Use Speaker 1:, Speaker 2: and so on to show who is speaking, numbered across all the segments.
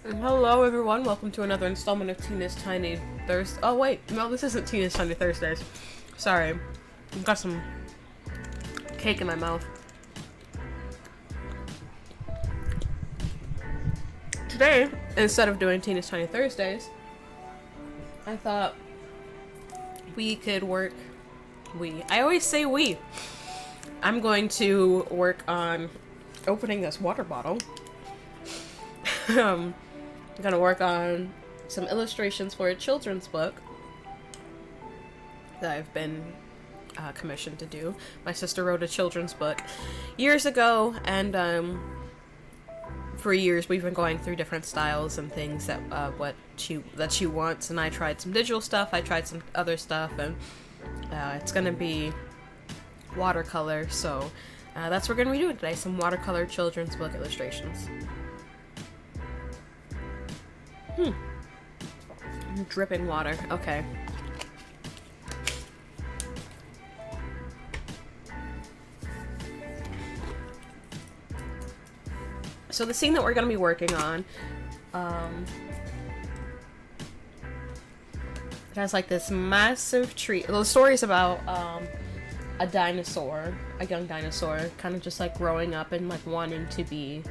Speaker 1: Hello everyone, welcome to another installment of Tina's Tiny Thursday. Oh wait, no, this isn't Tina's Tiny Thursdays. Sorry, I've got some cake in my mouth. Today, instead of doing Tina's Tiny Thursdays, I thought we could work. I always say we. I'm going to work on opening this water bottle. I'm gonna work on some illustrations for a children's book that I've been commissioned to do. My sister wrote a children's book years ago, and for years we've been going through different styles and things that she wants. And I tried some digital stuff, I tried some other stuff, and it's gonna be watercolor. So that's what we're gonna be doing today: some watercolor children's book illustrations. Dripping water. Okay. So the scene that we're going to be working on, it has like this massive tree. Well, the story is about a dinosaur, a young dinosaur, kind of just like growing up and like wanting to be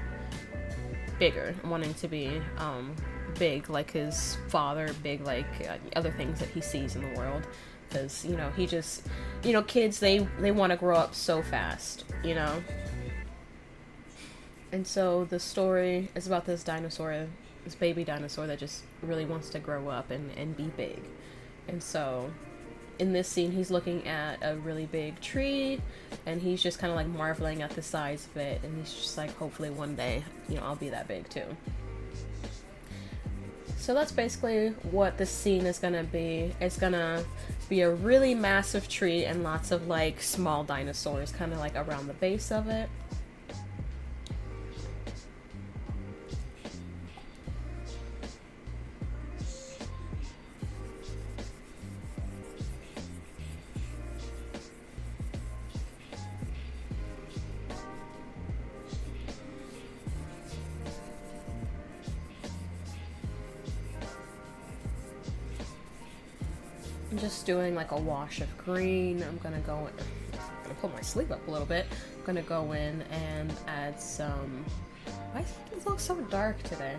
Speaker 1: bigger, wanting to be big like his father, big like other things that he sees in the world, because he just, kids, they want to grow up so fast, and so the story is about this dinosaur, this baby dinosaur that just really wants to grow up and be big. And so in this scene he's looking at a really big tree and he's just kind of like marveling at the size of it, and he's just like, hopefully one day I'll be that big too. So that's basically what the scene is gonna be. It's gonna be a really massive tree and lots of like small dinosaurs kind of like around the base of it. I'm just doing like a wash of green. I'm gonna pull my sleeve up a little bit. I'm gonna go in and add some. Why does it look so dark today?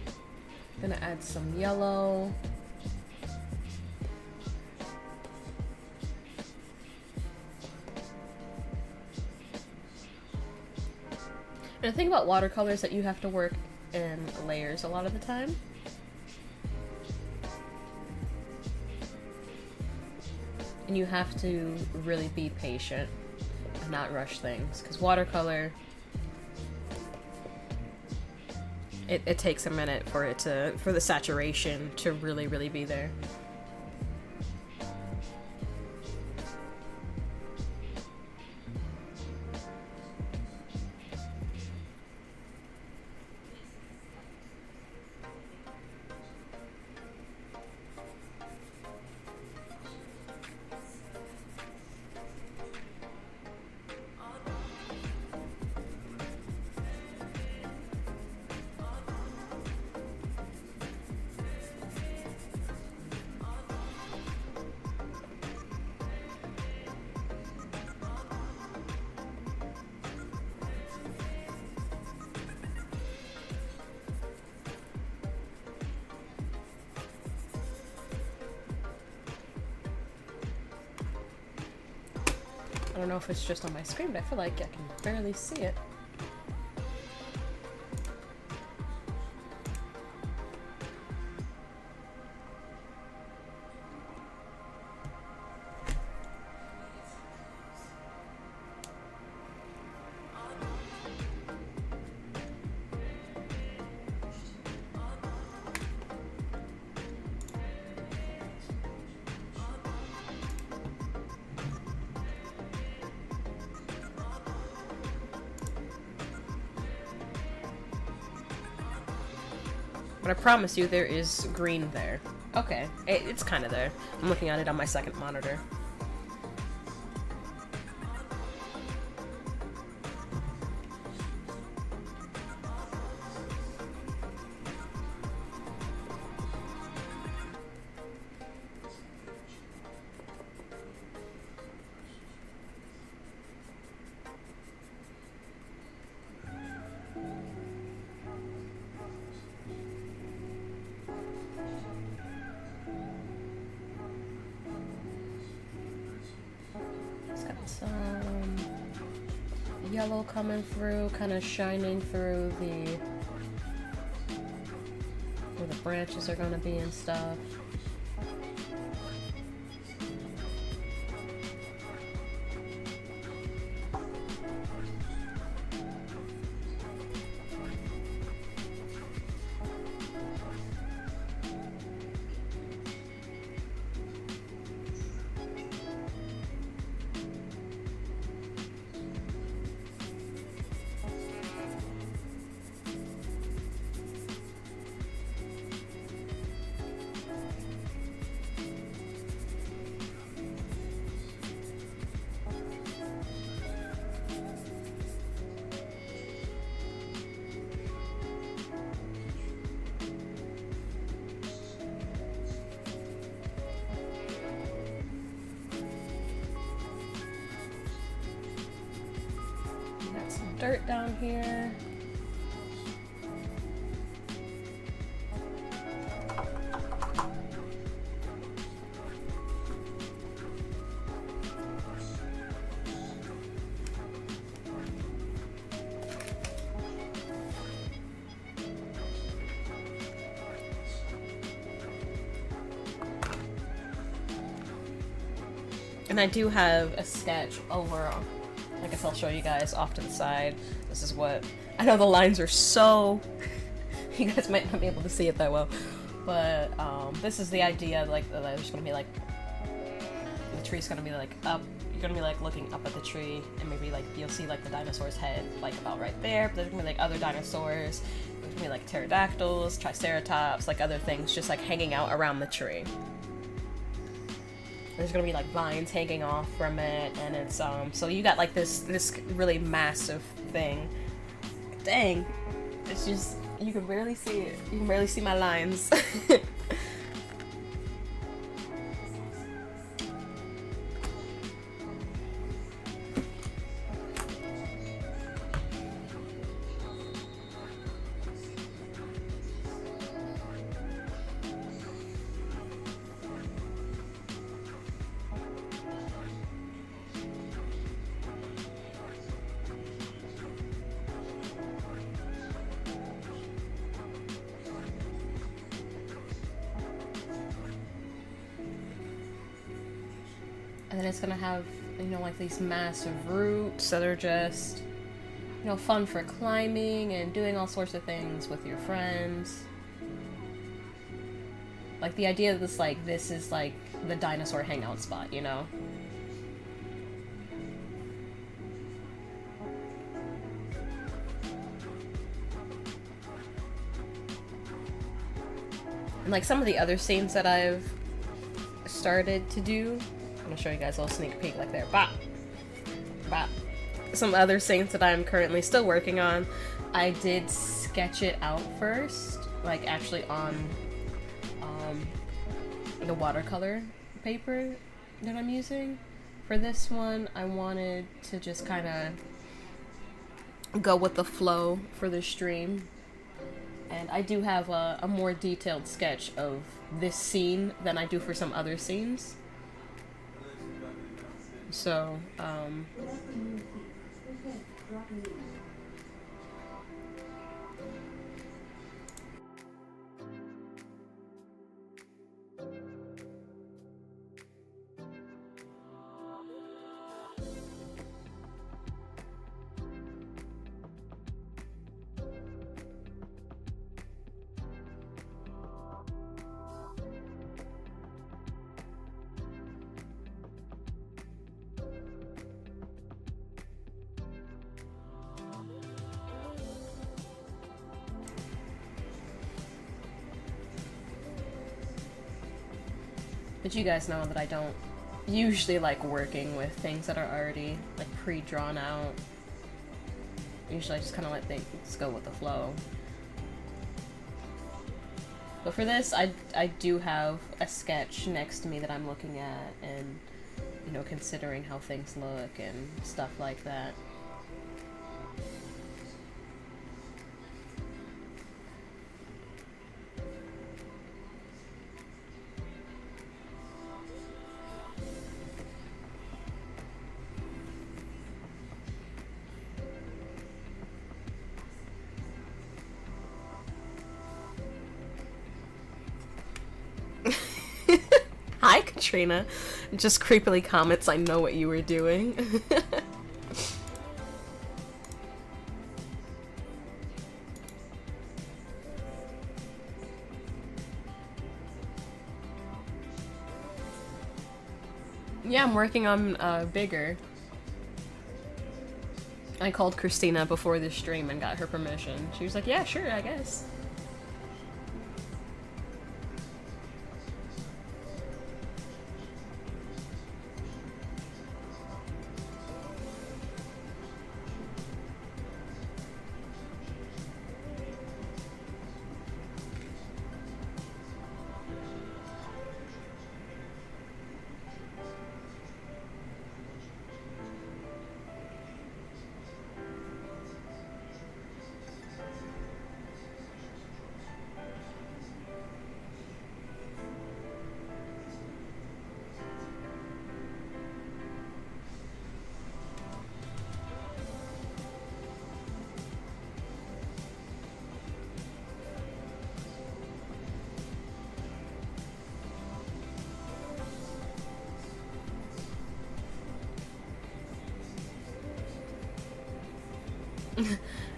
Speaker 1: I'm gonna add some yellow. And the thing about watercolors is that you have to work in layers a lot of the time. And you have to really be patient and not rush things, because watercolor, it takes a minute for the saturation to really be there. I don't know if it's just on my screen, but I feel like I can barely see it. But I promise you there is green there. Okay, it's kind of there. I'm looking at it on my second monitor. some yellow coming through, kind of shining through where the branches are going to be and stuff. Dirt down here. And I do have a sketch over, I guess I'll show you guys off to the side. This is what, I know the lines are so, you guys might not be able to see it that well, but this is the idea, like, that there's gonna be like, the tree's gonna be like up, you're gonna be like looking up at the tree, and maybe like you'll see like the dinosaur's head like about right there, but there's gonna be like other dinosaurs, there's gonna be like pterodactyls, triceratops, like other things just like hanging out around the tree. There's gonna be like vines hanging off from it, and it's so you got like this really massive thing. Dang, it's just, you can barely see it. You can barely see my lines. And then it's gonna have, you know, like these massive roots that are just, you know, fun for climbing and doing all sorts of things with your friends. Like the idea of this, like, this is like the dinosaur hangout spot, you know? And like some of the other scenes that I've started to do, I'm gonna show you guys a little sneak peek like there. Bop! Bop. Some other scenes that I'm currently still working on, I did sketch it out first, like actually on the watercolor paper that I'm using. For this one, I wanted to just kind of go with the flow for the stream. And I do have a more detailed sketch of this scene than I do for some other scenes. So, but you guys know that I don't usually like working with things that are already like pre-drawn out. Usually I just kind of let things go with the flow. But for this, I do have a sketch next to me that I'm looking at and, you know, considering how things look and stuff like that. Hi, Katrina. Just creepily comments, I know what you were doing. Yeah, I'm working on bigger. I called Christina before the stream and got her permission. She was like, yeah, sure, I guess.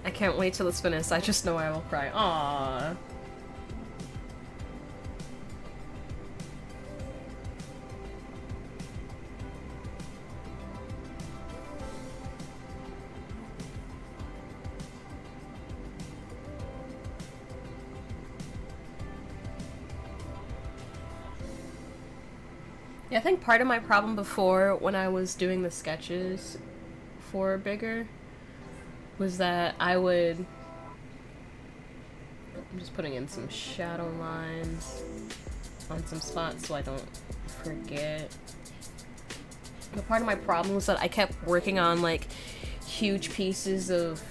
Speaker 1: I can't wait till it's finished. I just know I will cry. Aww. Yeah, I think part of my problem before when I was doing the sketches for bigger was that I would... I'm just putting in some shadow lines on some spots so I don't forget. But part of my problem was that I kept working on like huge pieces of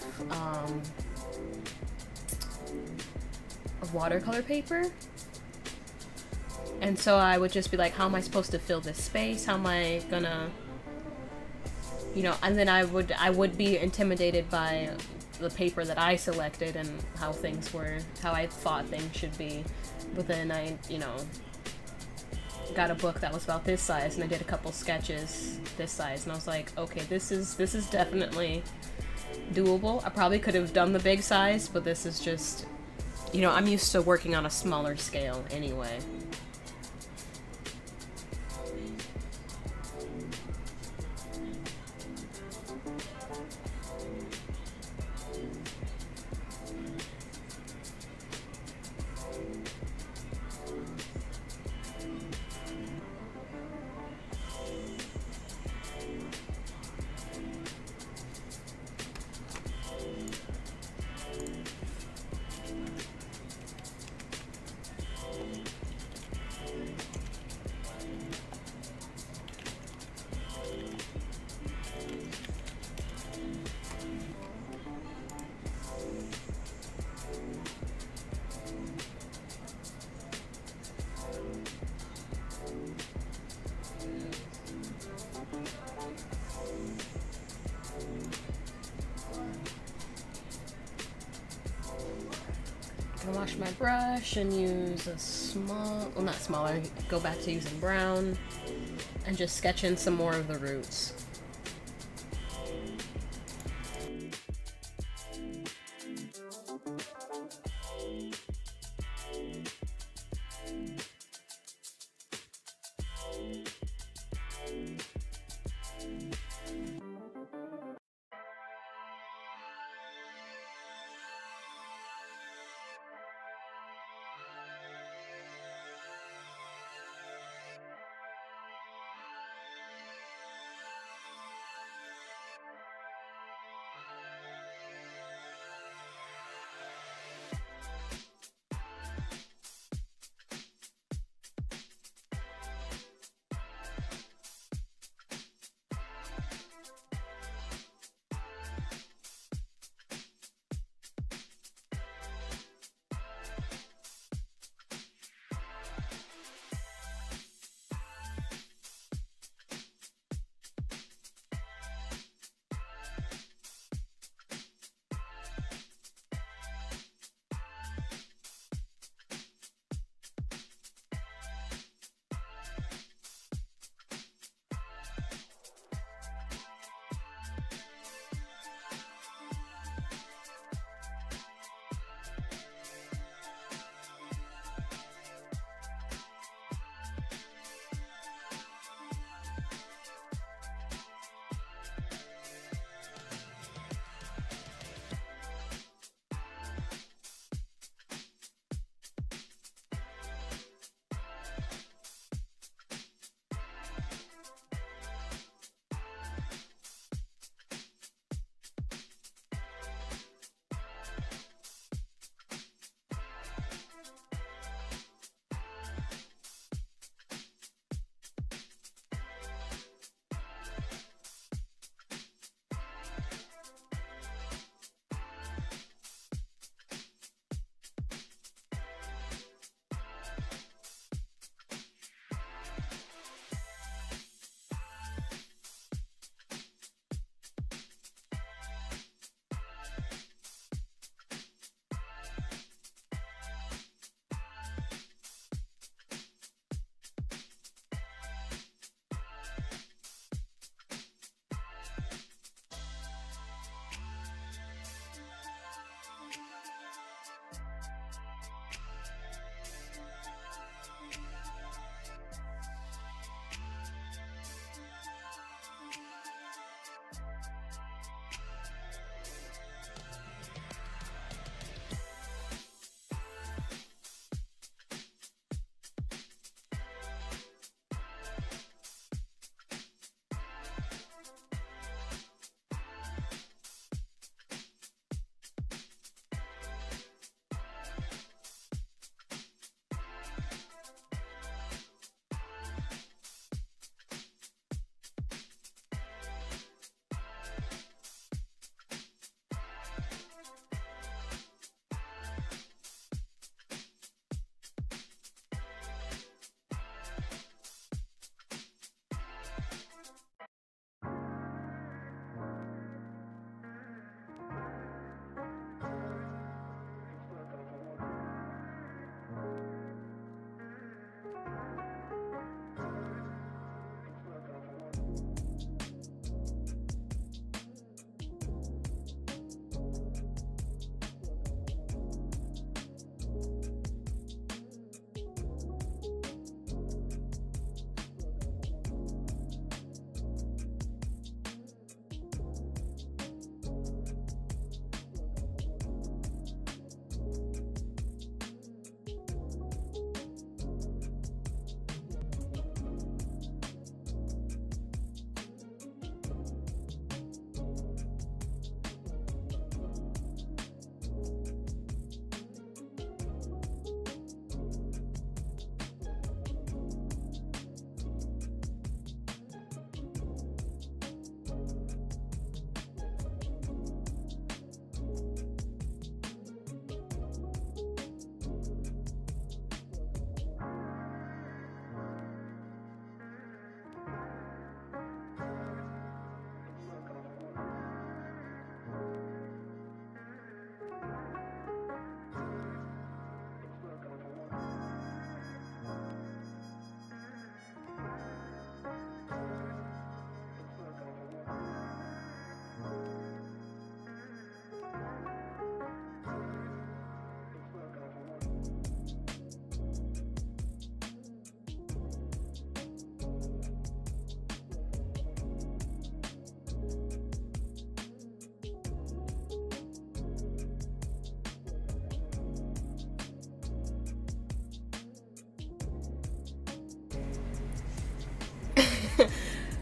Speaker 1: watercolor paper. And so I would just be like, how am I supposed to fill this space? How am I gonna, you know, and then I would be intimidated by the paper that I selected and how things were, how I thought things should be. But then I, you know, got a book that was about this size and I did a couple sketches this size and I was like, okay, this is definitely doable. I probably could have done the big size, but this is just, you know, I'm used to working on a smaller scale anyway. Wash my brush and use a small, well, not smaller, go back to using brown and just sketch in some more of the roots.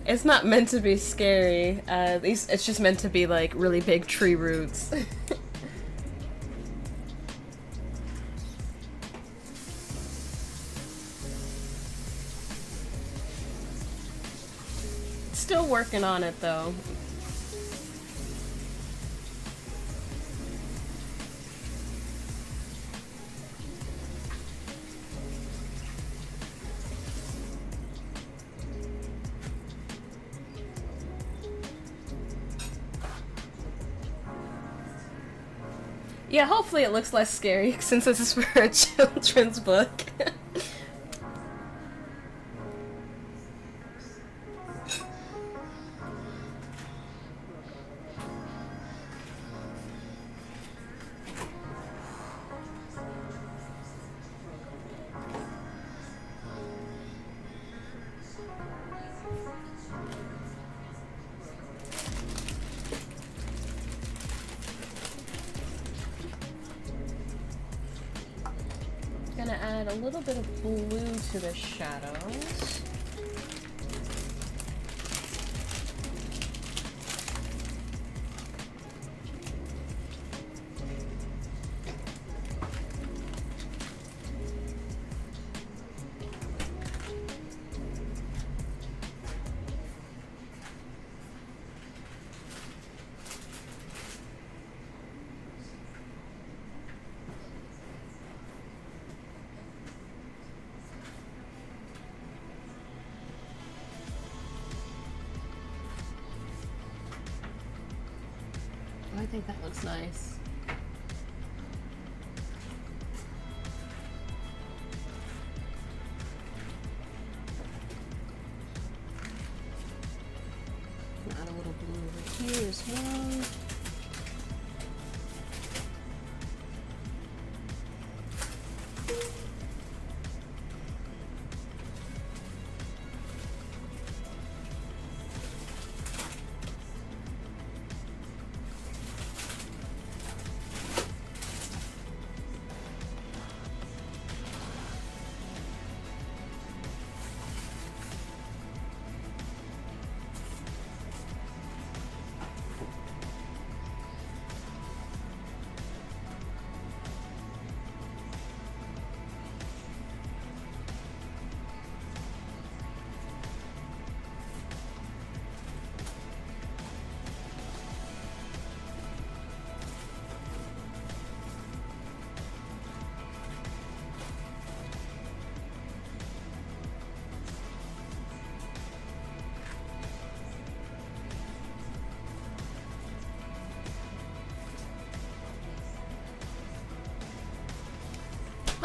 Speaker 1: It's not meant to be scary. It's just meant to be like really big tree roots. Still working on it though. Yeah, hopefully it looks less scary since this is for a children's book. Gonna add a little bit of blue to the shadows. I think that looks nice. Add a little blue over here as well.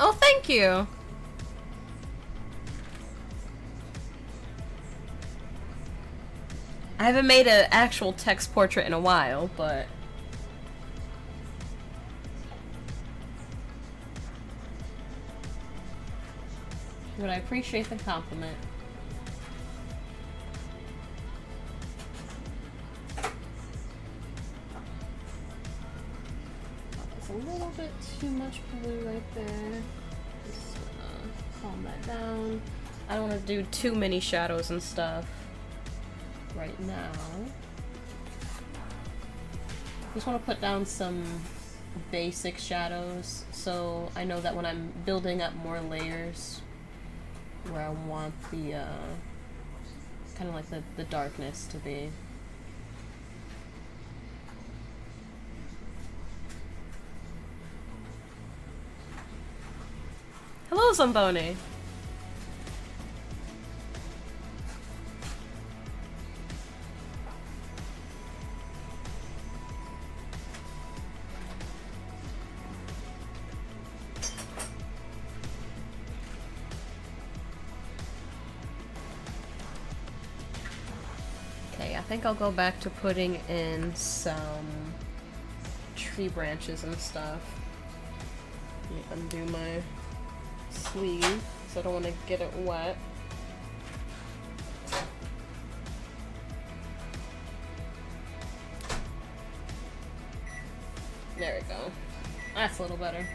Speaker 1: Oh, thank you! I haven't made an actual text portrait in a while, but... But I appreciate the compliment. That's a little bit too much blue right there. Just calm that down. I don't want to do too many shadows and stuff right now. Just want to put down some basic shadows so I know that when I'm building up more layers where I want the kind of like the darkness to be. Hello, Zamboni. Okay, I think I'll go back to putting in some tree branches and stuff. Let me undo my sleeve, so I don't want to get it wet. There we go. That's a little better.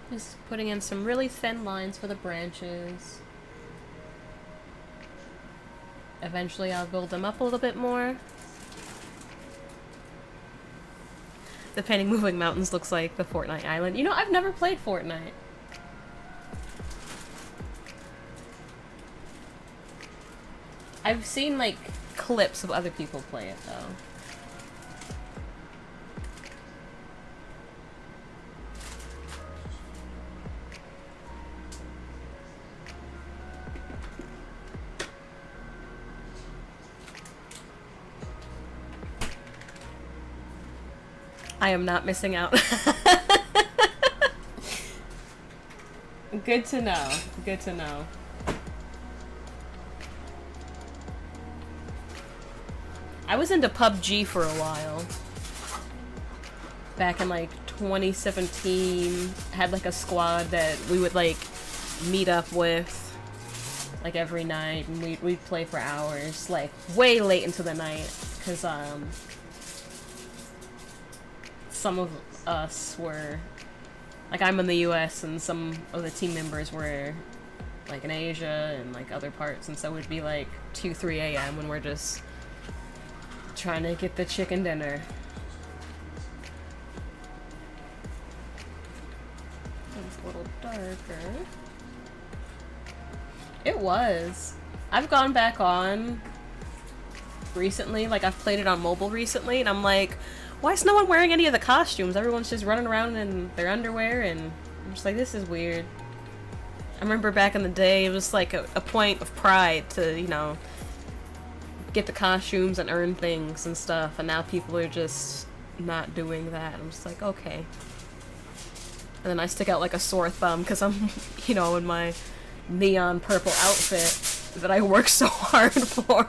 Speaker 1: Just putting in some really thin lines for the branches. Eventually I'll build them up a little bit more. The painting moving mountains looks like the Fortnite island. You know, I've never played Fortnite. I've seen, like, clips of other people play it, though. I am not missing out. Good to know. Good to know. I was into PUBG for a while. Back in like 2017. Had like a squad that we would like meet up with like every night, and we'd play for hours, like way late into the night, because some of us were, like, I'm in the US and some of the team members were like in Asia and like other parts, and so it'd be like 2-3 a.m. when we're just trying to get the chicken dinner. It's a little darker. It was. I've gone back on recently, like I've played it on mobile recently, and I'm like, why is no one wearing any of the costumes? Everyone's just running around in their underwear, and I'm just like, this is weird. I remember back in the day, it was like a point of pride to, you know, get the costumes and earn things and stuff, and now people are just not doing that. I'm just like, okay. And then I stick out like a sore thumb because I'm, you know, in my neon purple outfit that I work so hard for.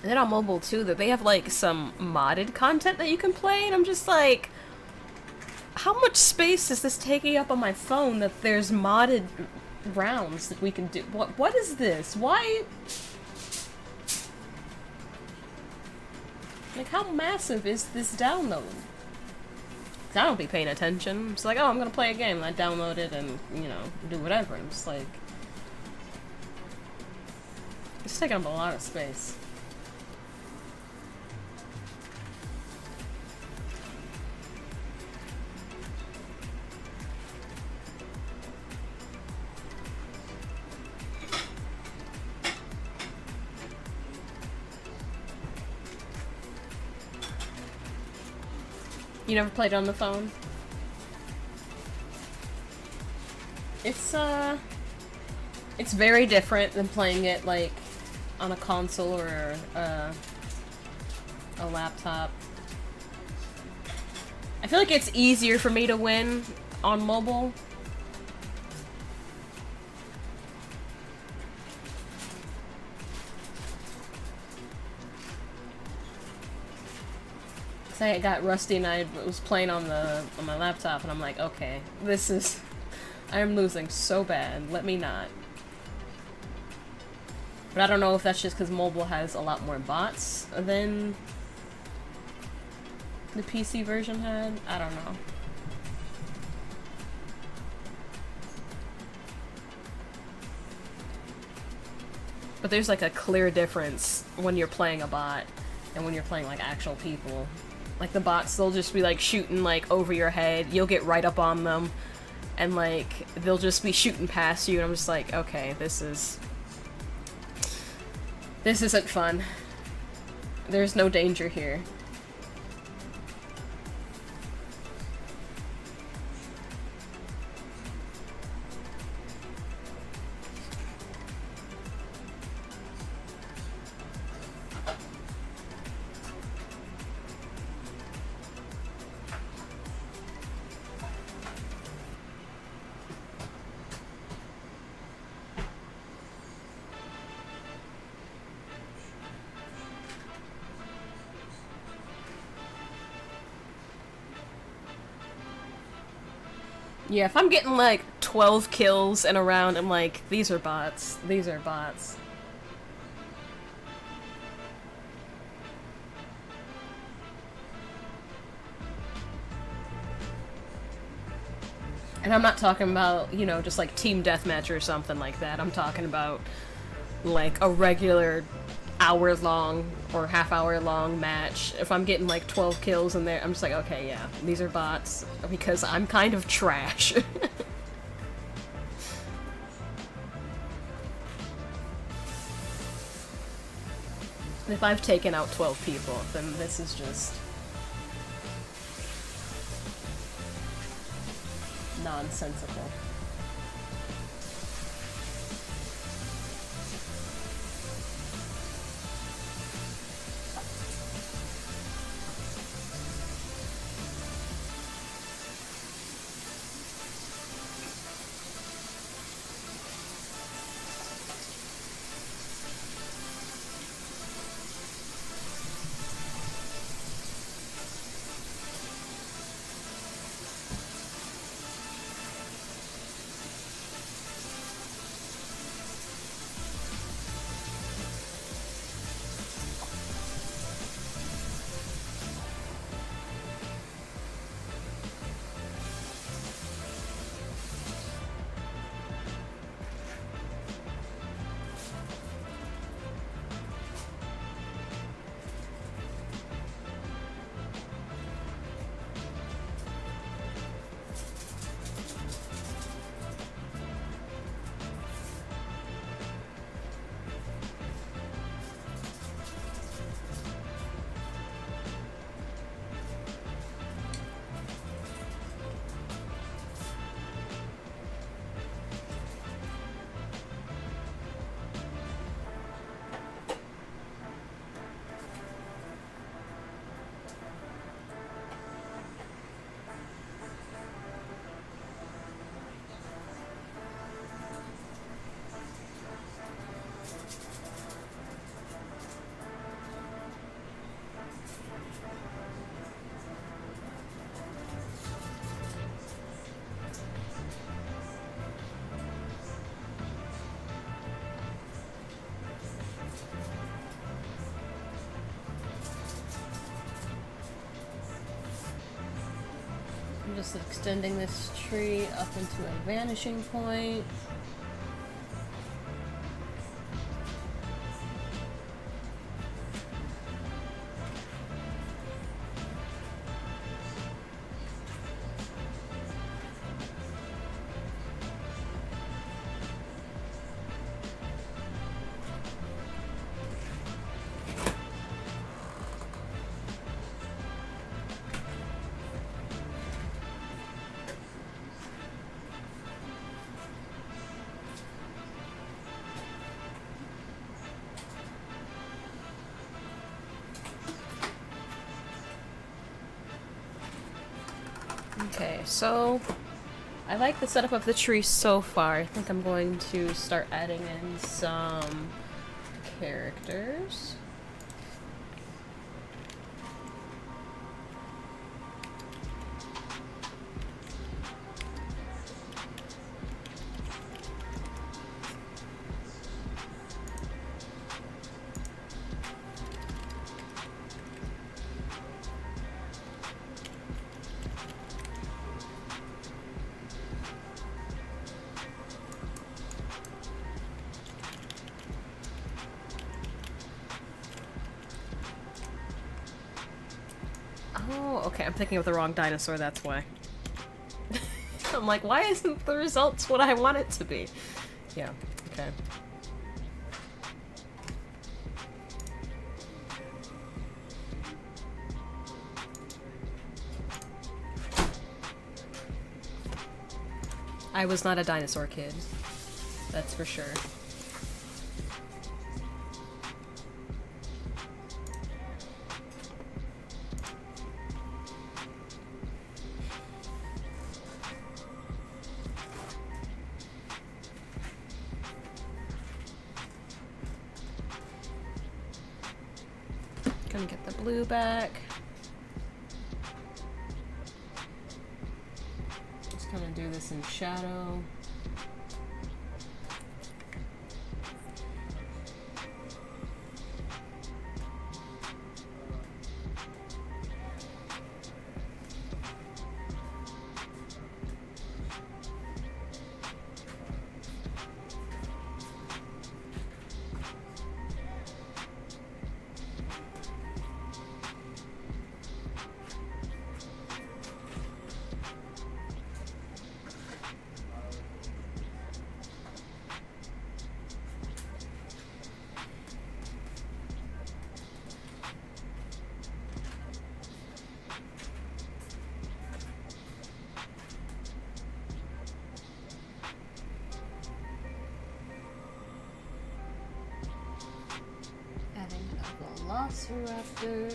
Speaker 1: And then on mobile too, that they have like some modded content that you can play, and I'm just like, how much space is this taking up on my phone that there's modded rounds that we can do? What is this? Why? Like, how massive is this download? 'Cause I don't be paying attention. It's like, oh, I'm gonna play a game. I download it and, you know, do whatever. I'm just like, it's taking up a lot of space. You never played it on the phone? It's very different than playing it, like, on a console or a laptop. I feel like it's easier for me to win on mobile. I got rusty and I was playing on my laptop, and I'm like, okay, this is, I'm losing so bad, let me not. But I don't know if that's just because mobile has a lot more bots than the PC version had. I don't know. But there's like a clear difference when you're playing a bot and when you're playing like actual people. Like, the bots, they'll just be, like, shooting, like, over your head. You'll get right up on them. And, like, they'll just be shooting past you. And I'm just like, okay, this isn't fun. There's no danger here. Yeah, if I'm getting like 12 kills in a round, I'm like, these are bots. These are bots. And I'm not talking about, you know, just like team deathmatch or something like that. I'm talking about like a regular hour-long or half-hour-long match. If I'm getting like 12 kills in there, I'm just like, okay, yeah, these are bots because I'm kind of trash. If I've taken out 12 people, then this is just nonsensical. I'm just extending this tree up into a vanishing point. Okay, so I like the setup of the tree so far. I think I'm going to start adding in some characters. Oh, okay, I'm thinking of the wrong dinosaur, that's why. I'm like, why isn't the results what I want it to be? Yeah, okay. I was not a dinosaur kid. That's for sure. Gonna get the blue back. just kind of do this in shadow. Velociraptor.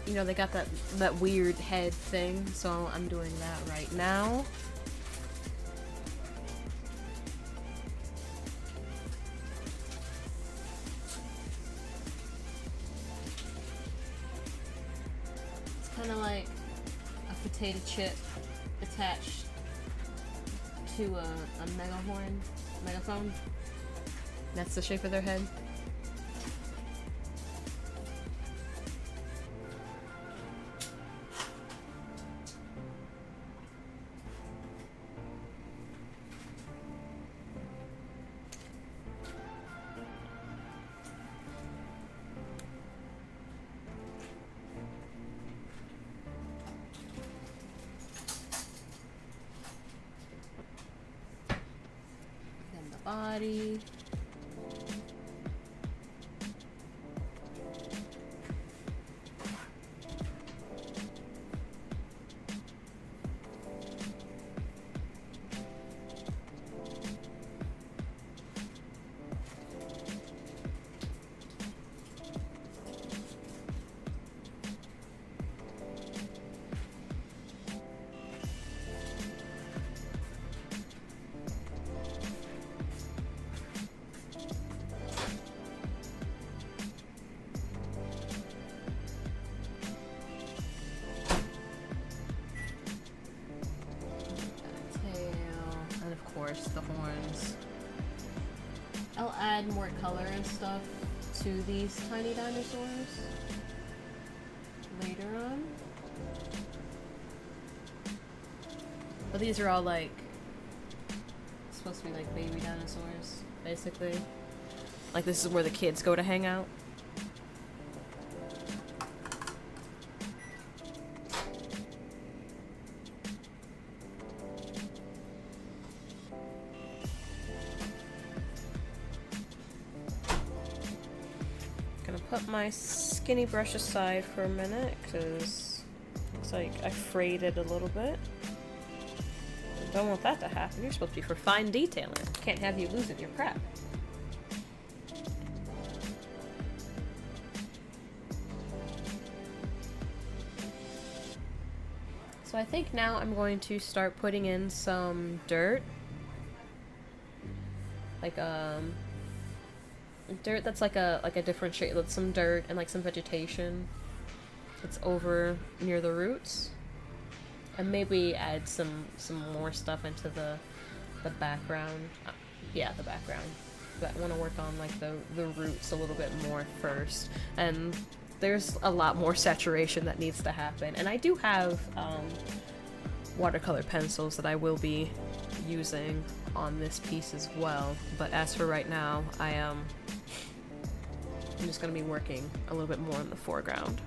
Speaker 1: you know, they got that weird head thing, so I'm doing that right now. It's kind of like a potato chip attached to a megaphone. That's the shape of their head. Then the body. The horns. I'll add more color and stuff to these tiny dinosaurs later on. But these are all like supposed to be like baby dinosaurs, basically. Like this is where the kids go to hang out. Put my skinny brush aside for a minute because looks like I frayed it a little bit. Don't want that to happen. You're supposed to be for fine detailing. Can't have you losing your crap. So I think now I'm going to start putting in some dirt. Like dirt that's like a different shape, like some dirt and like some vegetation that's over near the roots, and maybe add some more stuff into the background. Yeah, the background. But I want to work on like the roots a little bit more first, and there's a lot more saturation that needs to happen. And I do have watercolor pencils that I will be using on this piece as well, but as for right now, I'm just going to be working a little bit more in the foreground.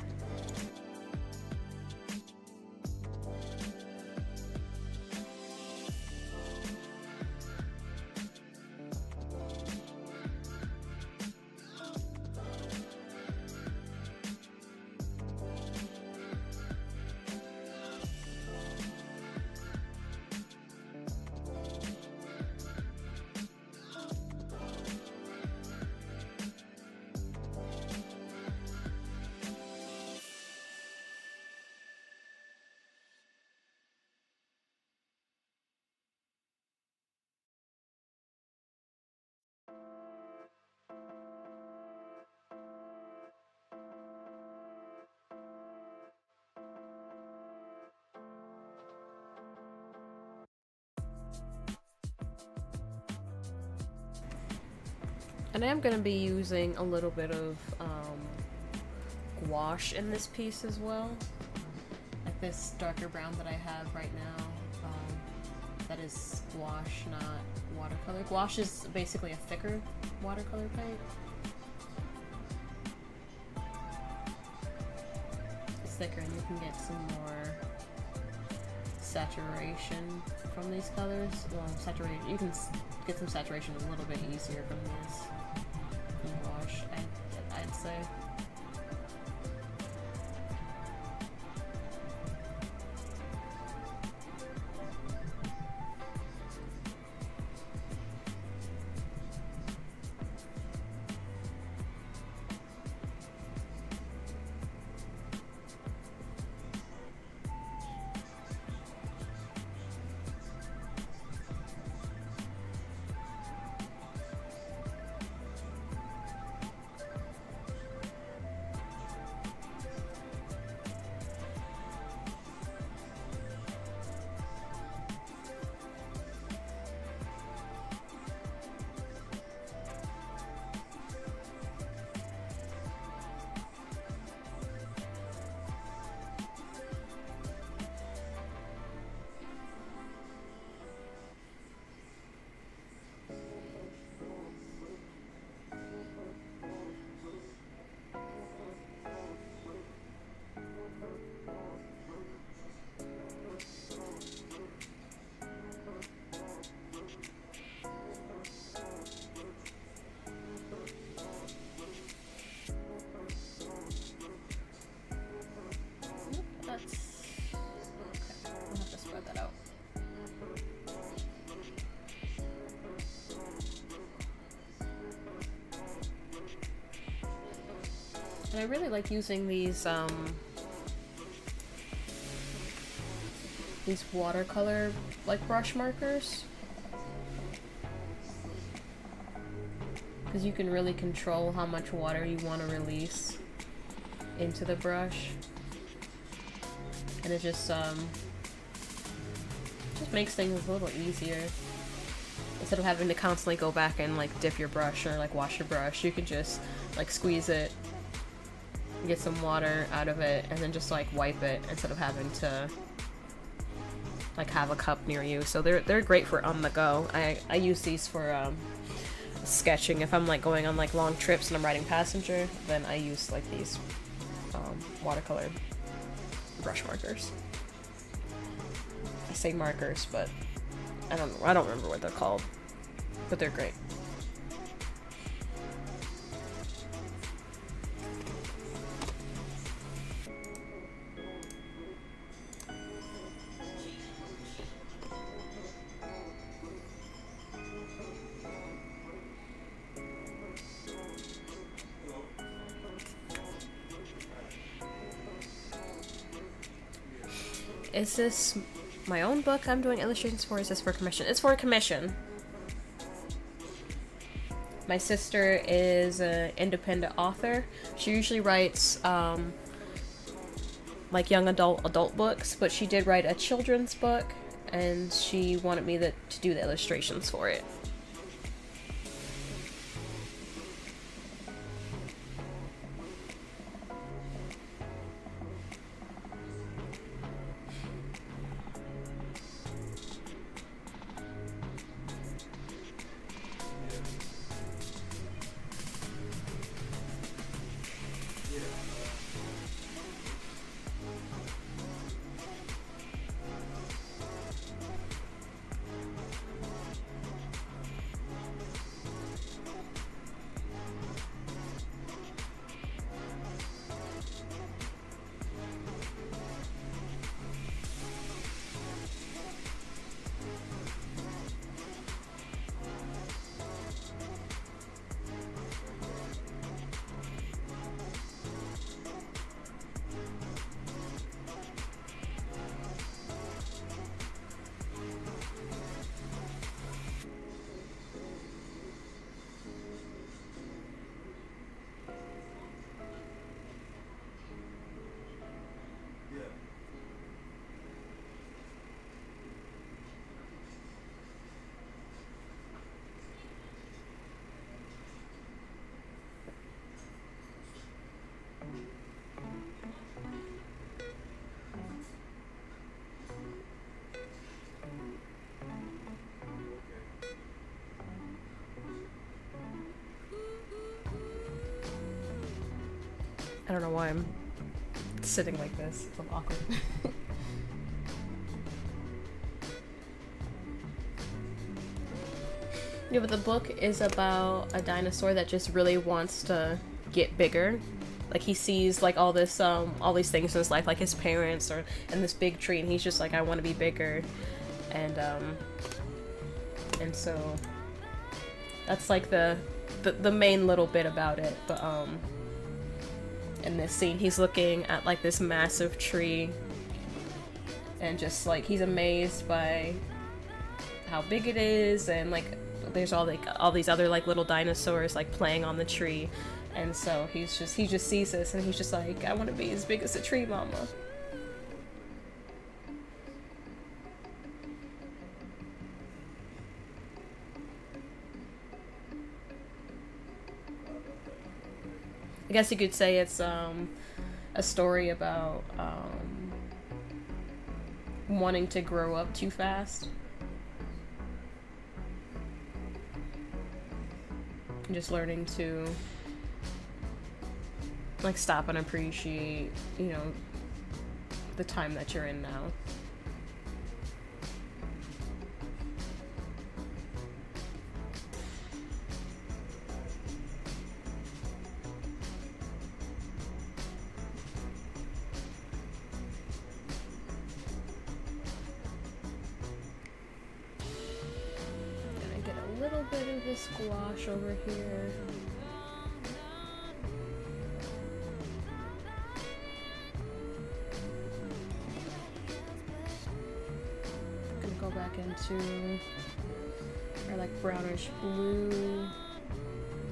Speaker 1: And I am going to be using a little bit of gouache in this piece as well. Like this darker brown that I have right now. That is gouache, not watercolor. Gouache is basically a thicker watercolor paint. It's thicker and you can get some more saturation from these colors. Well, saturation, you can get some saturation a little bit easier from this gouache, I'd say. I really like using these watercolor like brush markers, because you can really control how much water you want to release into the brush, and it just makes things a little easier. Instead of having to constantly go back and like dip your brush or like wash your brush, you can just like squeeze it, get some water out of it, and then just like wipe it instead of having to like have a cup near you. So they're great for on the go. I use these for sketching. If I'm like going on like long trips and I'm riding passenger, then I use like these watercolor brush markers. I say markers, but I don't remember what they're called, but they're great. Is this my own book I'm doing illustrations for? Is this for commission? It's for commission. My sister is an independent author. She usually writes like young adult books, but she did write a children's book, and she wanted me to do the illustrations for it. I don't know why I'm sitting like this. It's a little awkward. Yeah, but the book is about a dinosaur that just really wants to get bigger. Like he sees like all these things in his life, like his parents and this big tree, and he's just like, I want to be bigger, and so that's like the main little bit about it. But in this scene, he's looking at like this massive tree, and just like he's amazed by how big it is, and like there's all these other like little dinosaurs like playing on the tree, and so he just sees this, and he's just like, I want to be as big as a tree, mama. I guess you could say it's a story about wanting to grow up too fast. And just learning to like stop and appreciate, you know, the time that you're in now. Squash over here. go back into our like brownish blue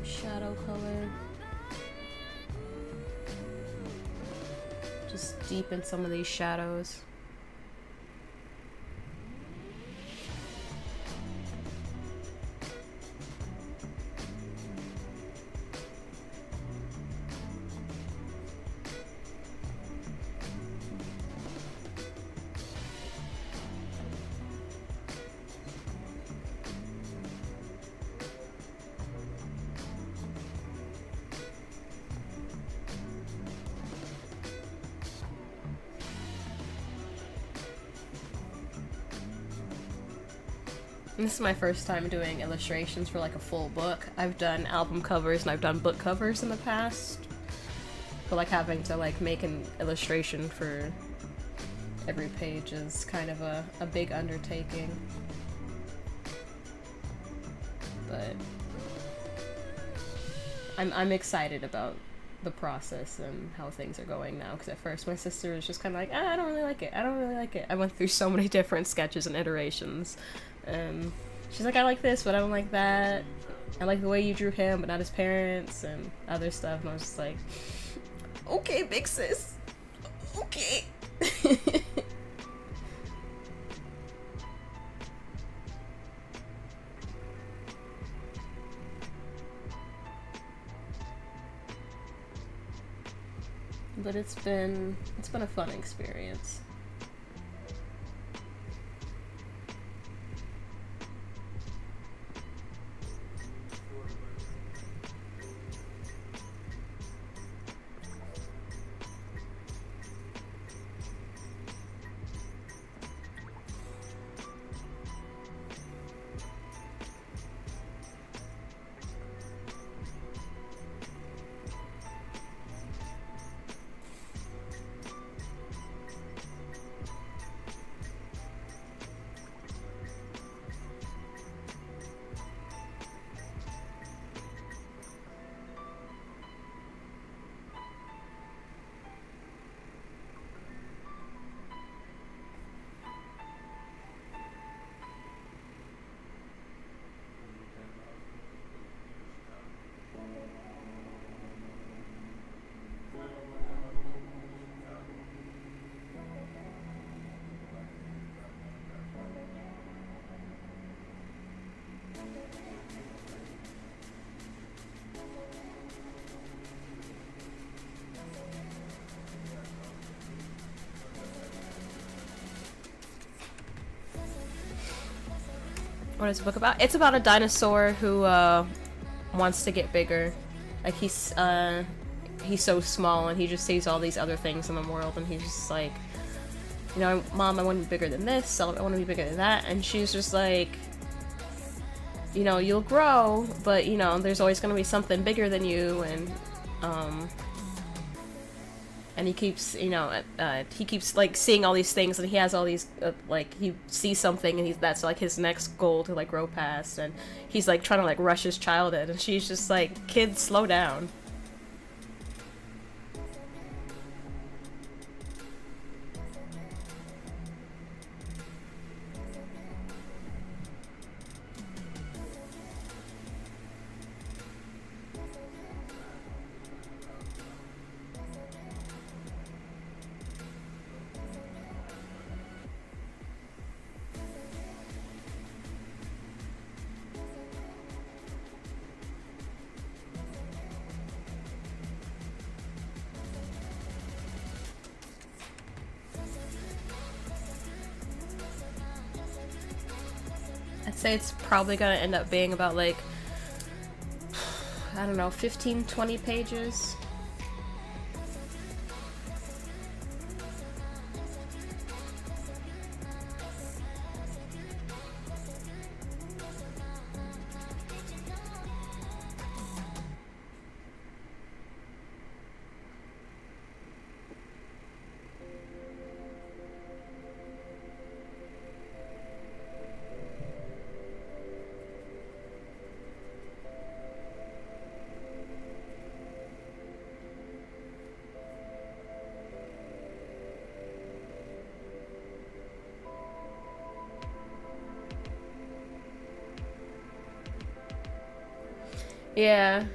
Speaker 1: shadow color. Just deepen some of these shadows. This is my first time doing illustrations for like a full book. I've done album covers and I've done book covers in the past. But like having to like make an illustration for every page is kind of a big undertaking. But I'm excited about the process and how things are going now, because at first my sister was just kind of like, I don't really like it, I don't really like it. I went through so many different sketches and iterations. She's like, I like this, but I don't like that. I like the way you drew him, but not his parents, and other stuff. And I was just like, okay, big sis. Okay. But it's been a fun experience. What is the book about? It's about a dinosaur who wants to get bigger. Like he's so small and he just sees all these other things in the world and he's just like, you know, Mom, I want to be bigger than this, I want to be bigger than that. And she's just like, you know, you'll grow, but you know, there's always going to be something bigger than you. And he keeps, you know, he keeps like seeing all these things, and he has all these like he sees something, and that's like his next goal to like grow past, and he's like trying to like rush his childhood, and she's just like, kid, slow down. I'd say it's probably gonna end up being about like, I don't know, 15-20 pages. Yeah.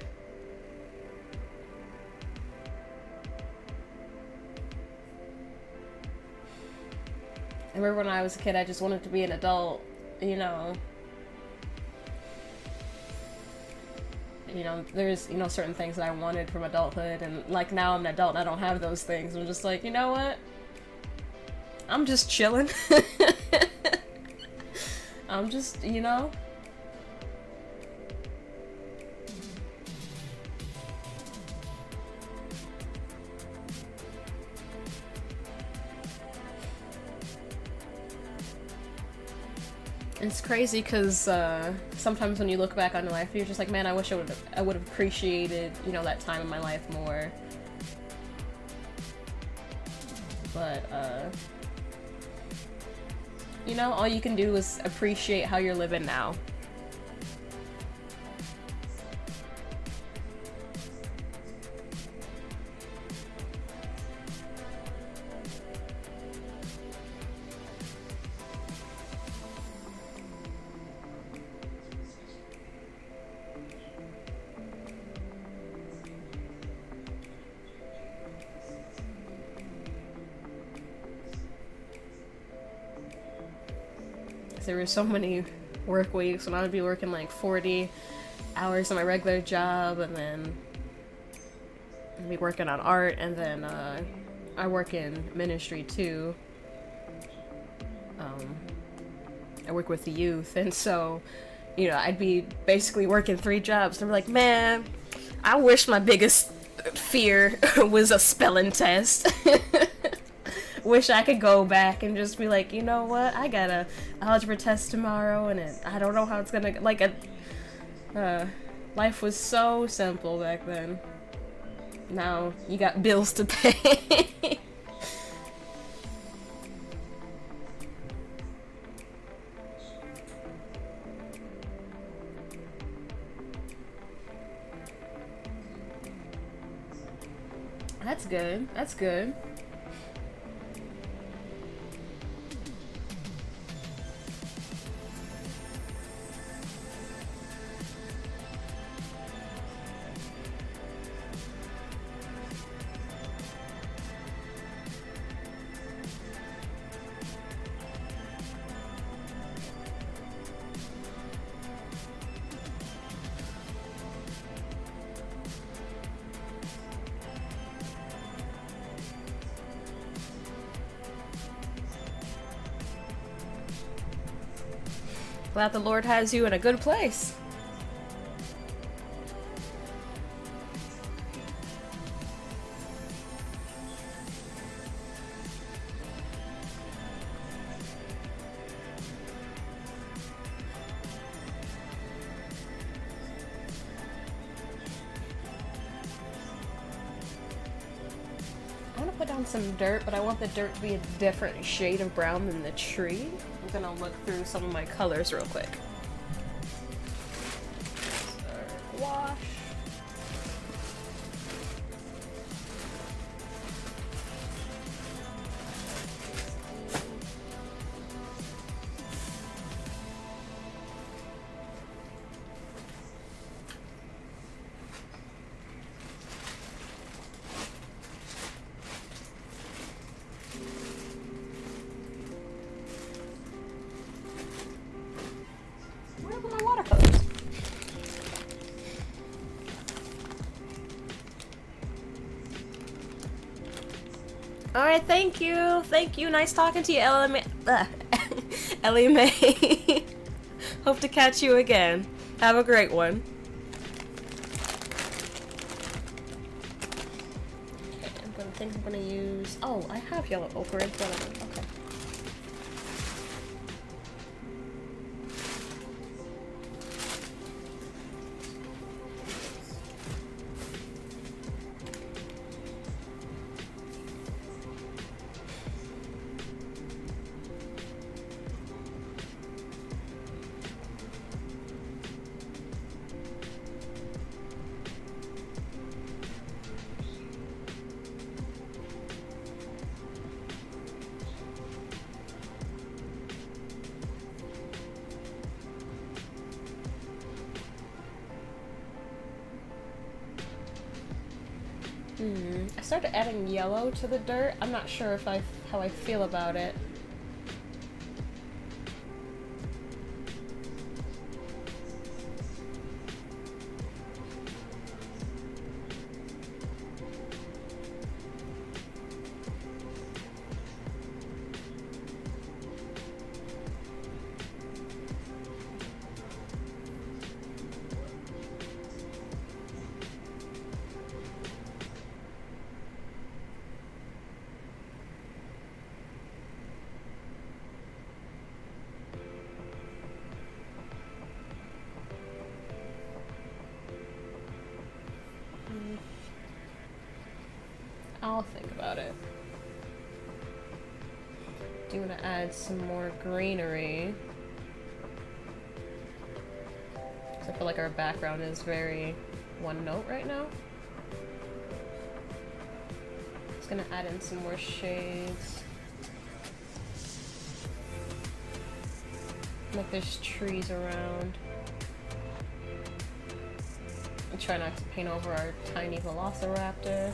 Speaker 1: I remember when I was a kid, I just wanted to be an adult, you know. There's, certain things that I wanted from adulthood, and like now I'm an adult and I don't have those things. I'm just like, you know what? I'm just chilling. I'm just, It's crazy because sometimes when you look back on your life, you're just like, man, I wish I would have appreciated, that time in my life more. But, all you can do is appreciate how you're living now. There were so many work weeks when I would be working like 40 hours on my regular job, and then I'd be working on art, and then I work in ministry too. I work with the youth, and so, I'd be basically working 3 jobs, and I'm like, man, I wish my biggest fear was a spelling test. Wish I could go back and just be like, you know what? I got a algebra test tomorrow, and I don't know how it's gonna life was so simple back then. Now you got bills to pay. That's good. That's good. Glad the Lord has you in a good place. I want to put down some dirt, but I want the dirt to be a different shade of brown than the tree. I'm gonna look through some of my colors real quick. Wash. Alright, thank you. Thank you. Nice talking to you, Ellie Mae. Hope to catch you again. Have a great one. Okay, I'm gonna use... Oh, I have yellow ochre in front of me. Okay. I started adding yellow to the dirt. I'm not sure if how I feel about it. I'll think about it. Do you want to add some more greenery? Because I feel like our background is very one note right now. Just gonna add in some more shades. Like there's trees around. And try not to paint over our tiny velociraptor.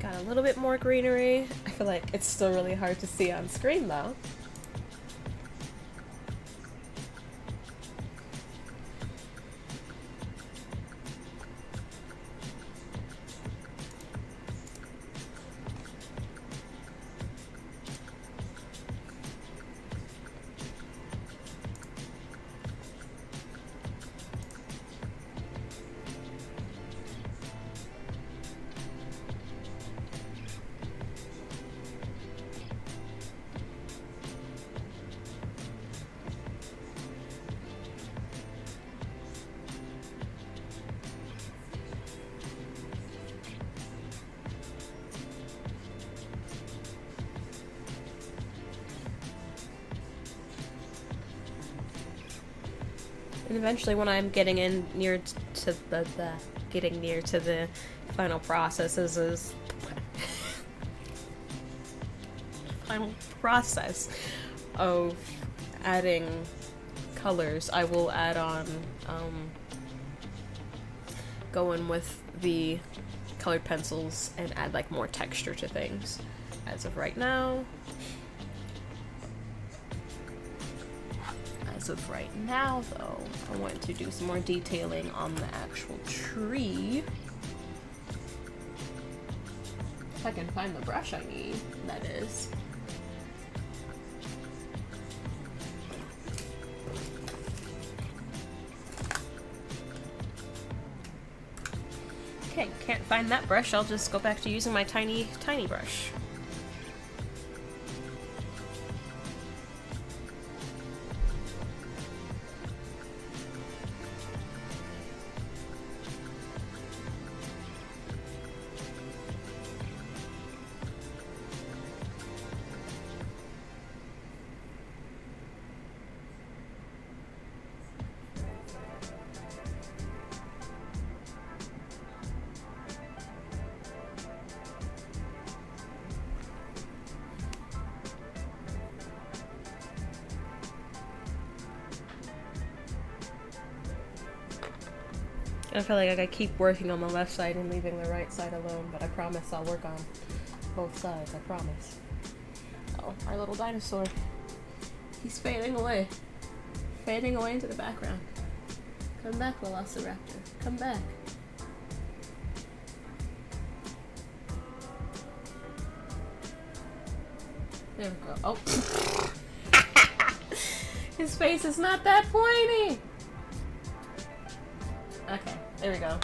Speaker 1: Got a little bit more greenery. I feel like it's still really hard to see on screen though. And eventually when I'm getting in near to the final processes is final process of adding colors, I will add on go in with the colored pencils and add like more texture to things. As of right now, though, I want to do some more detailing on the actual tree. If I can find the brush I need, that is. Okay, can't find that brush, I'll just go back to using my tiny brush. I feel like I keep working on the left side and leaving the right side alone, but I promise I'll work on both sides, I promise. Oh, our little dinosaur. He's fading away. Fading away into the background. Come back, Velociraptor. Come back. There we go. Oh. His face is not that pointy! Okay, there we go.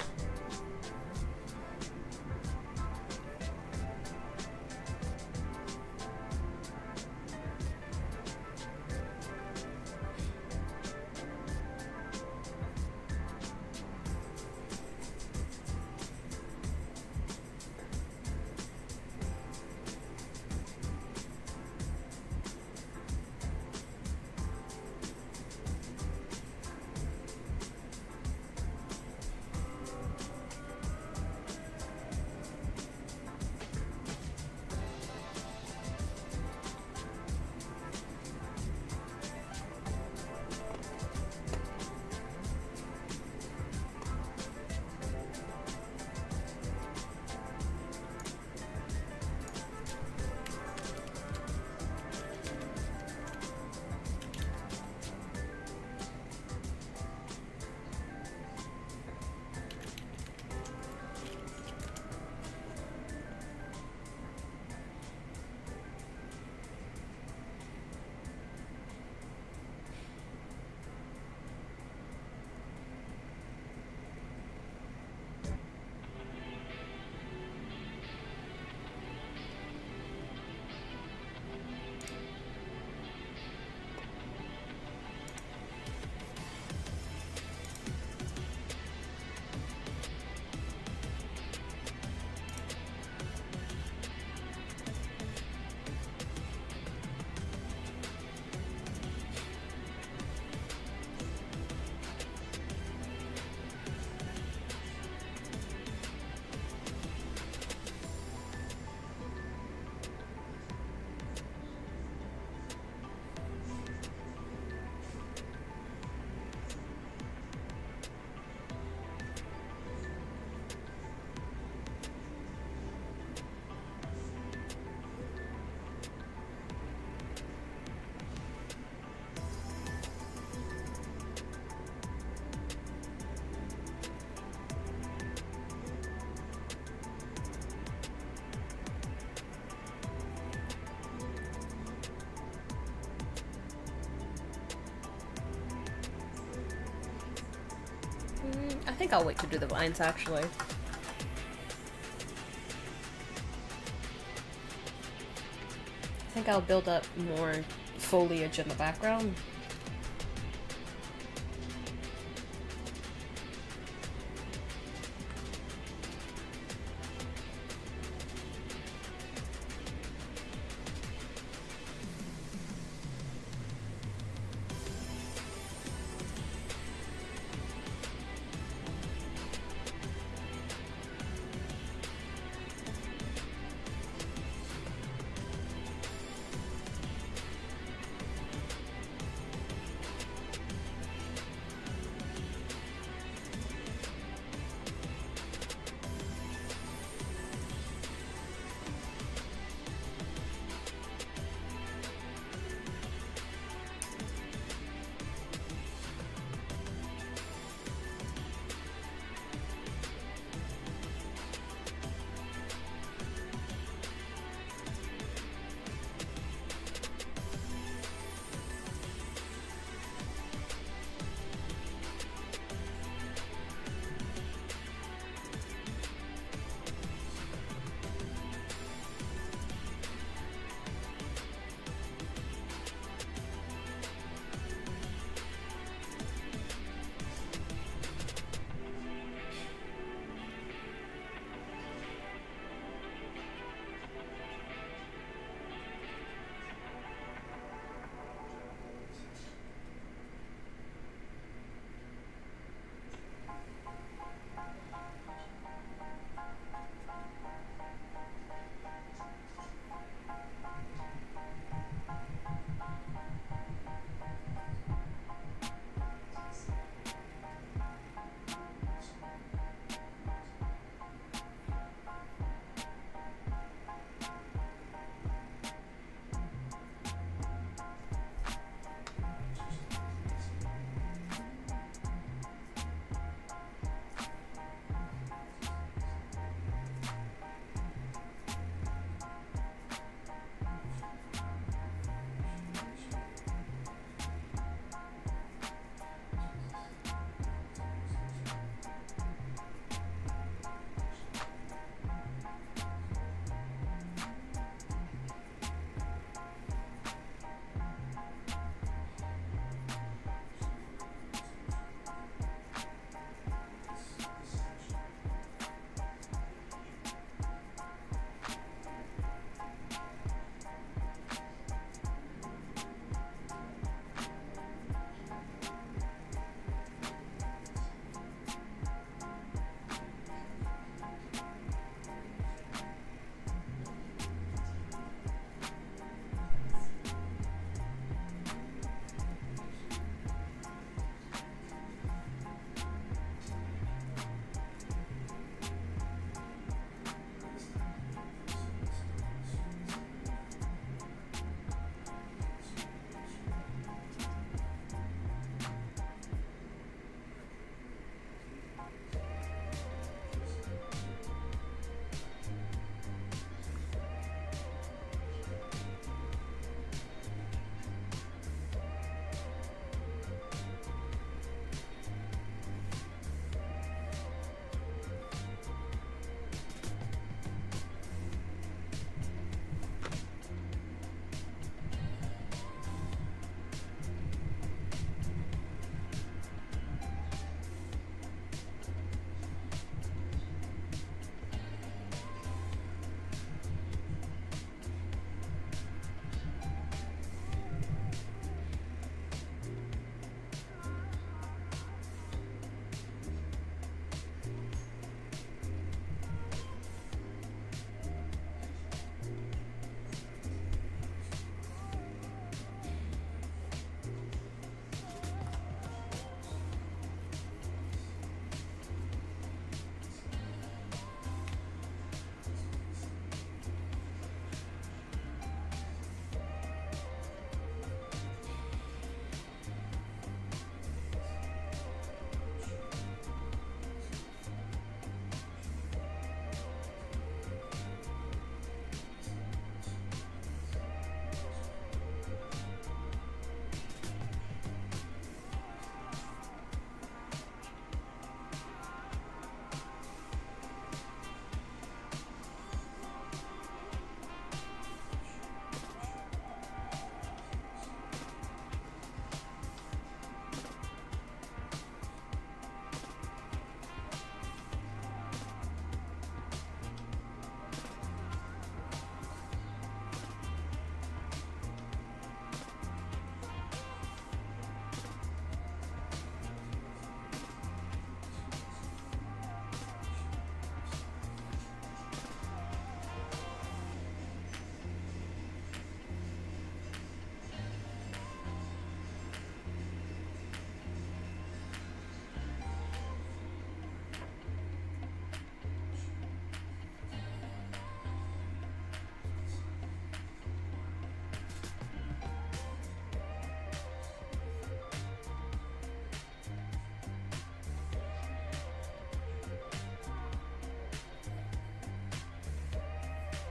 Speaker 1: I think I'll wait to do the vines, actually. I think I'll build up more foliage in the background.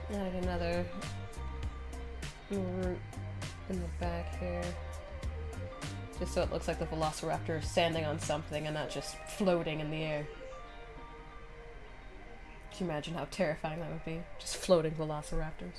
Speaker 1: Add another root in the back here. Just so it looks like the Velociraptor is standing on something and not just floating in the air. Can you imagine how terrifying that would be? Just floating Velociraptors.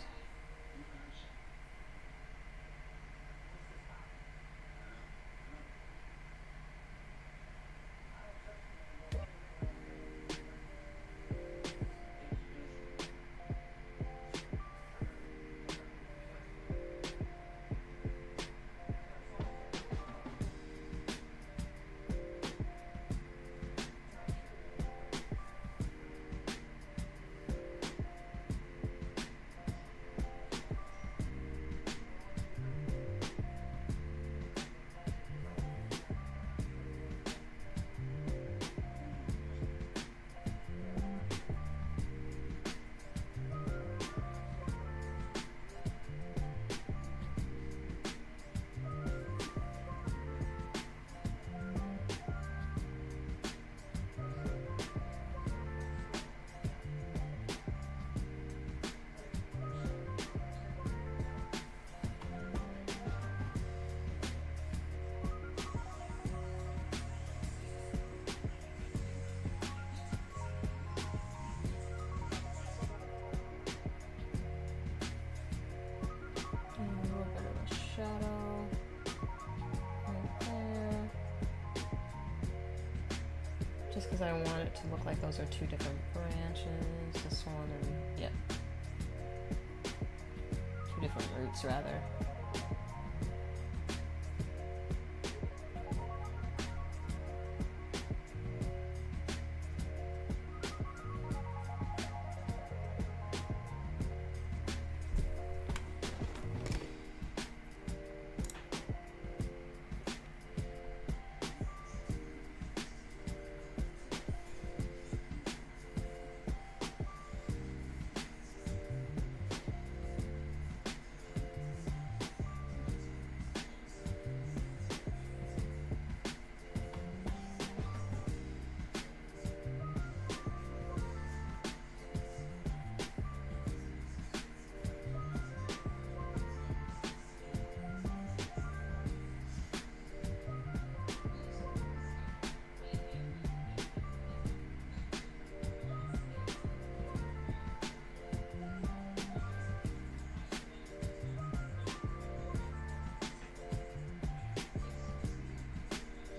Speaker 1: Just because I want it to look like those are two different branches, this one and, yeah. Two different roots, rather.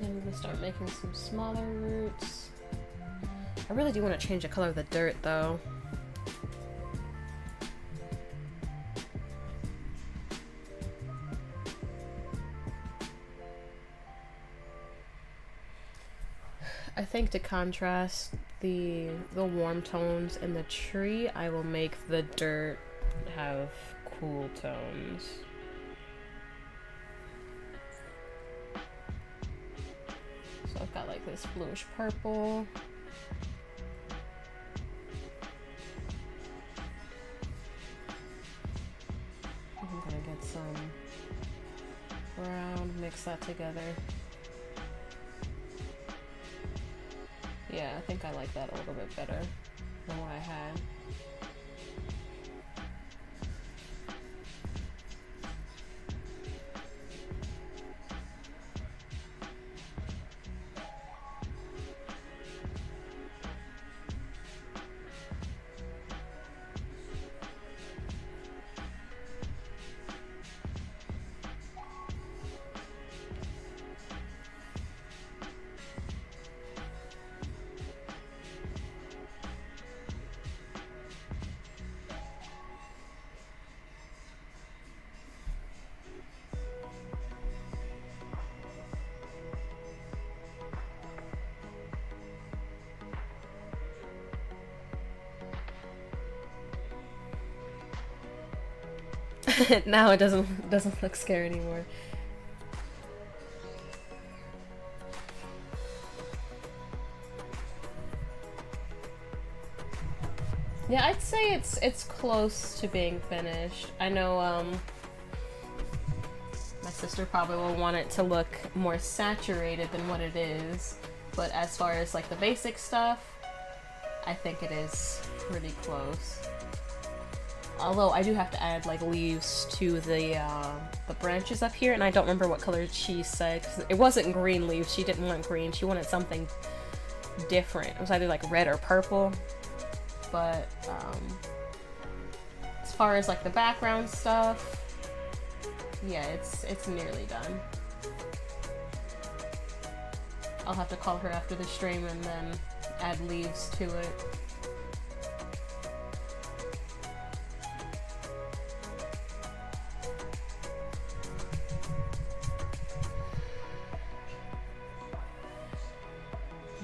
Speaker 1: I'm gonna start making some smaller roots. I really do want to change the color of the dirt though. I think to contrast the warm tones in the tree, I will make the dirt have cool tones. So I've got like this bluish purple. I'm gonna get some brown, mix that together. Yeah, I think I like that a little bit better than what I had. Now it doesn't look scary anymore. Yeah, I'd say it's close to being finished. I know my sister probably will want it to look more saturated than what it is, but as far as like the basic stuff, I think it is pretty close. Although I do have to add like leaves to the branches up here, and I don't remember what color she said, 'cause it wasn't green leaves. She didn't want green. She wanted something different. It was either like red or purple. But as far as like the background stuff, yeah, it's nearly done. I'll have to call her after the stream and then add leaves to it.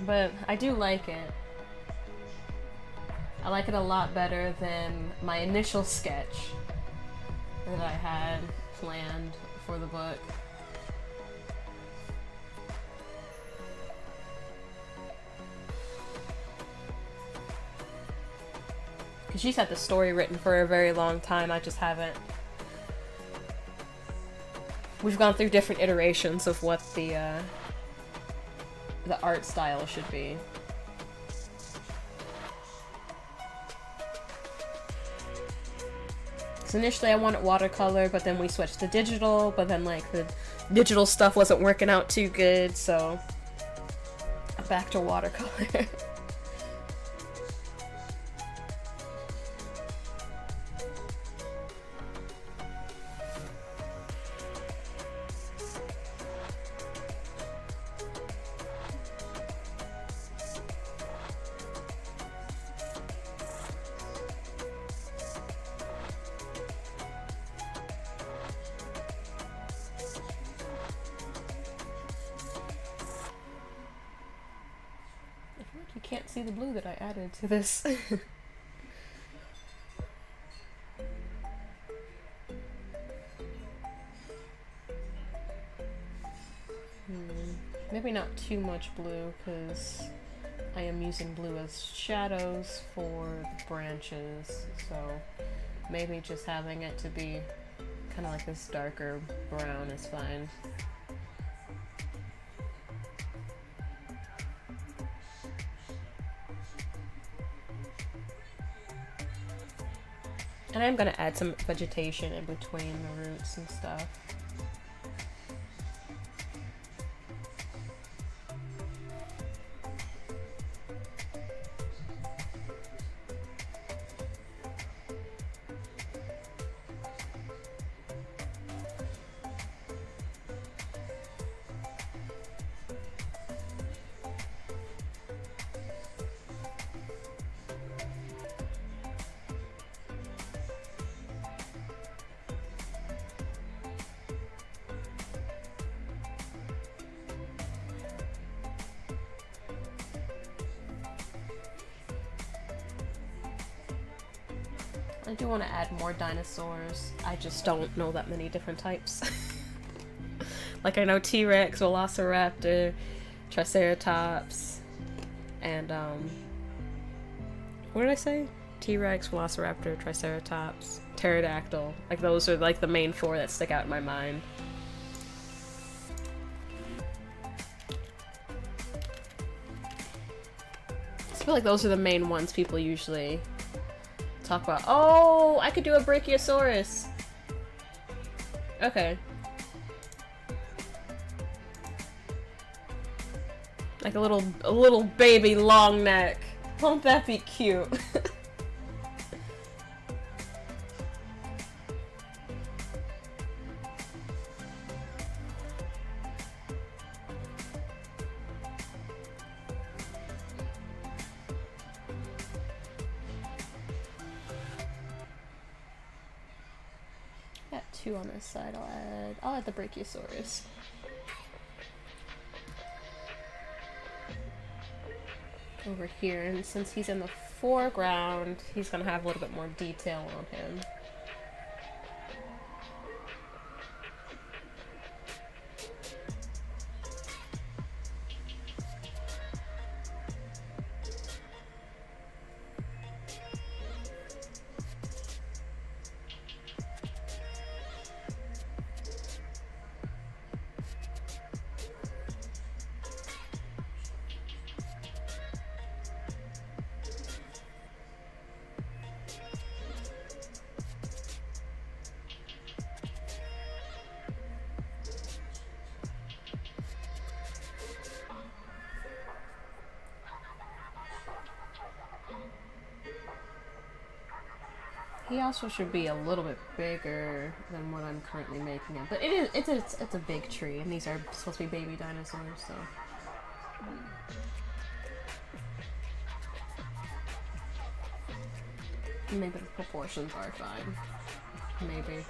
Speaker 1: But I do like it. I like it a lot better than my initial sketch that I had planned for the book. Because she's had the story written for a very long time, I just haven't. We've gone through different iterations of what the art style should be. So initially I wanted watercolor, but then we switched to digital, but then like the digital stuff wasn't working out too good, so back to watercolor. You can't see the blue that I added to this. Maybe not too much blue, because I am using blue as shadows for the branches, so maybe just having it to be kind of like this darker brown is fine. And I'm gonna add some vegetation in between the roots and stuff. I do want to add more dinosaurs. I just don't know that many different types. Like I know T-Rex, Velociraptor, Triceratops, and what did I say? T-Rex, Velociraptor, Triceratops, Pterodactyl. Like those are like the main four that stick out in my mind. I feel like those are the main ones people usually talk about. Oh, I could do a Brachiosaurus. Okay. Like a little baby long neck. Won't that be cute? Two on this side. I'll add the Brachiosaurus. Over here, and since he's in the foreground, he's gonna have a little bit more detail on him. He also should be a little bit bigger than what I'm currently making him. But it is it's a big tree, and these are supposed to be baby dinosaurs, so. Maybe the proportions are fine. Maybe.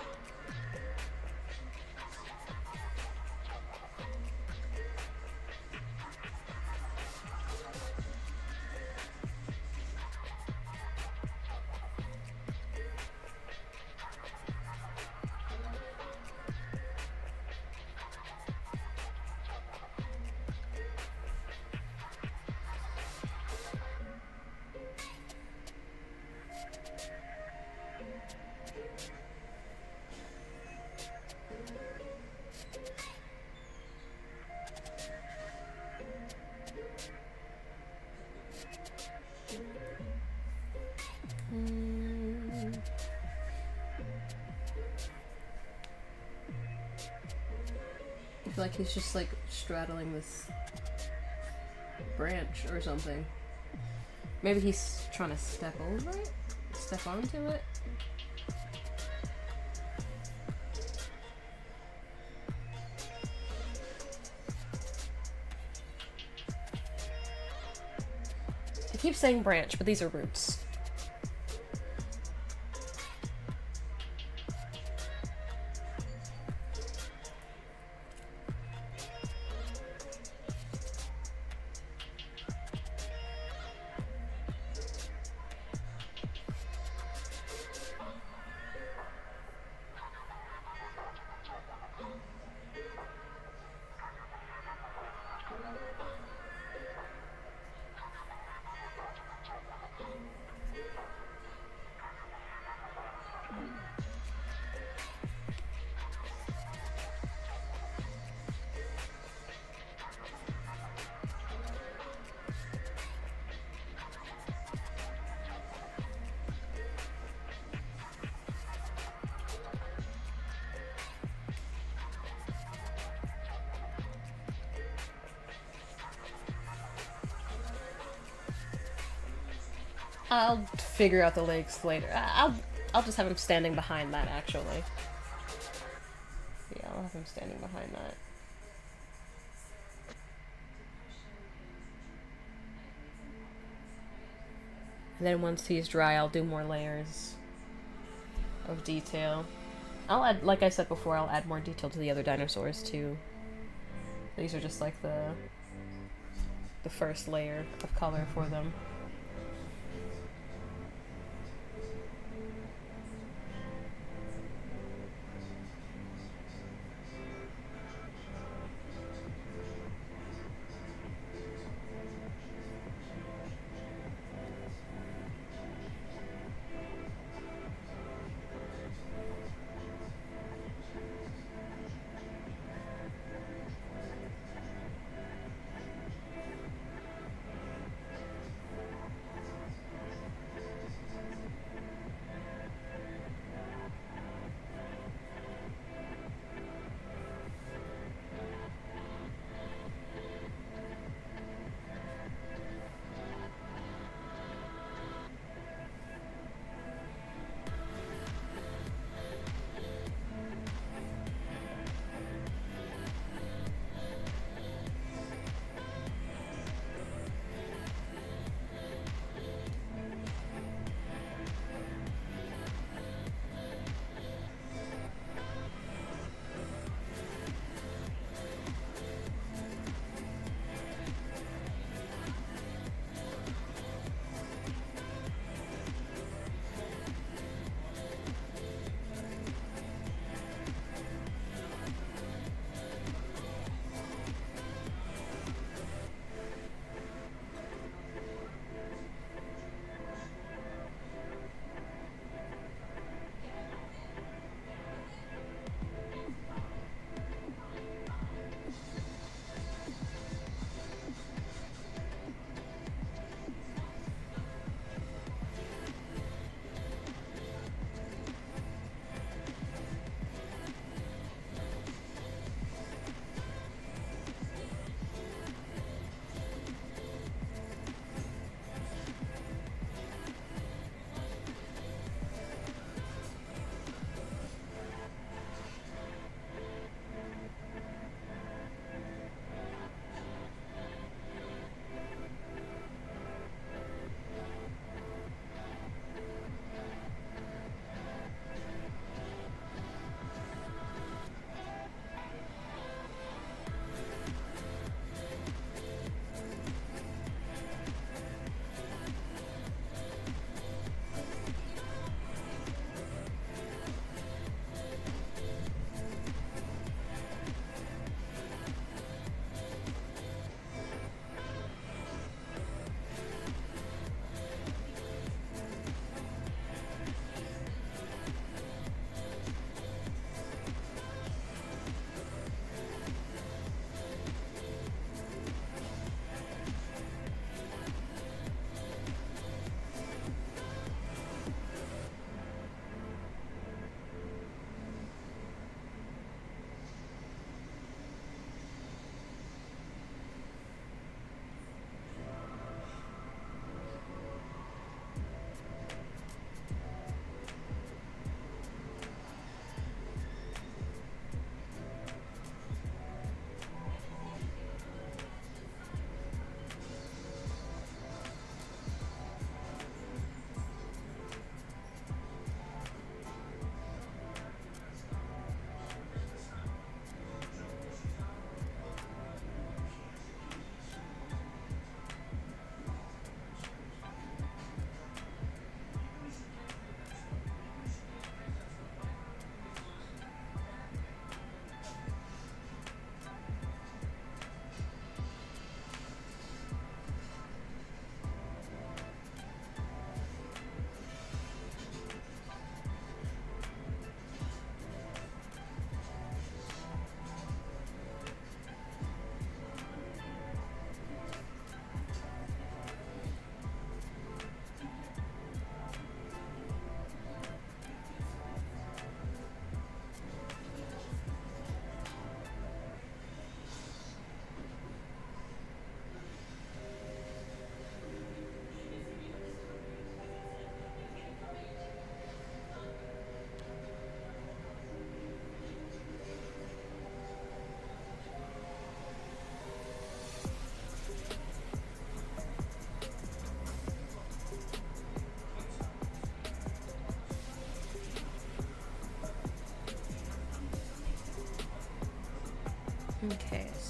Speaker 1: I feel like he's just like straddling this branch or something. Maybe he's trying to step over it? Step onto it? I keep saying branch, but these are roots. I'll figure out the legs later. I'll just have him standing behind that, actually. Yeah, I'll have him standing behind that. And then once he's dry, I'll do more layers of detail. I'll add, like I said before, I'll add more detail to the other dinosaurs too. These are just like the first layer of color for them.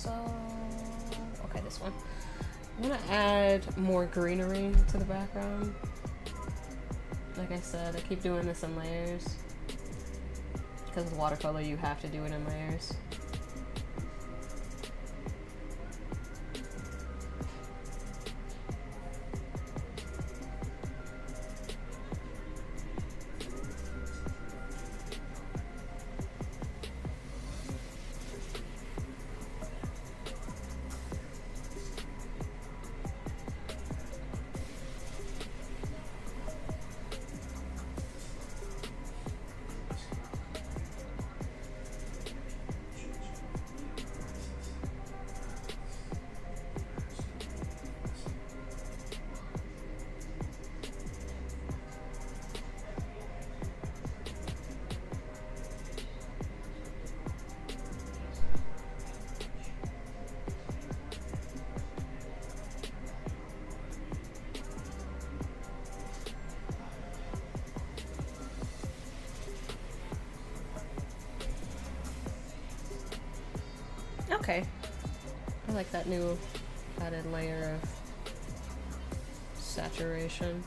Speaker 1: also... Okay, this one. I'm gonna add more greenery to the background. Like I said, I keep doing this in layers. Because with watercolor, you have to do it in layers. Okay. I like that new added layer of saturation.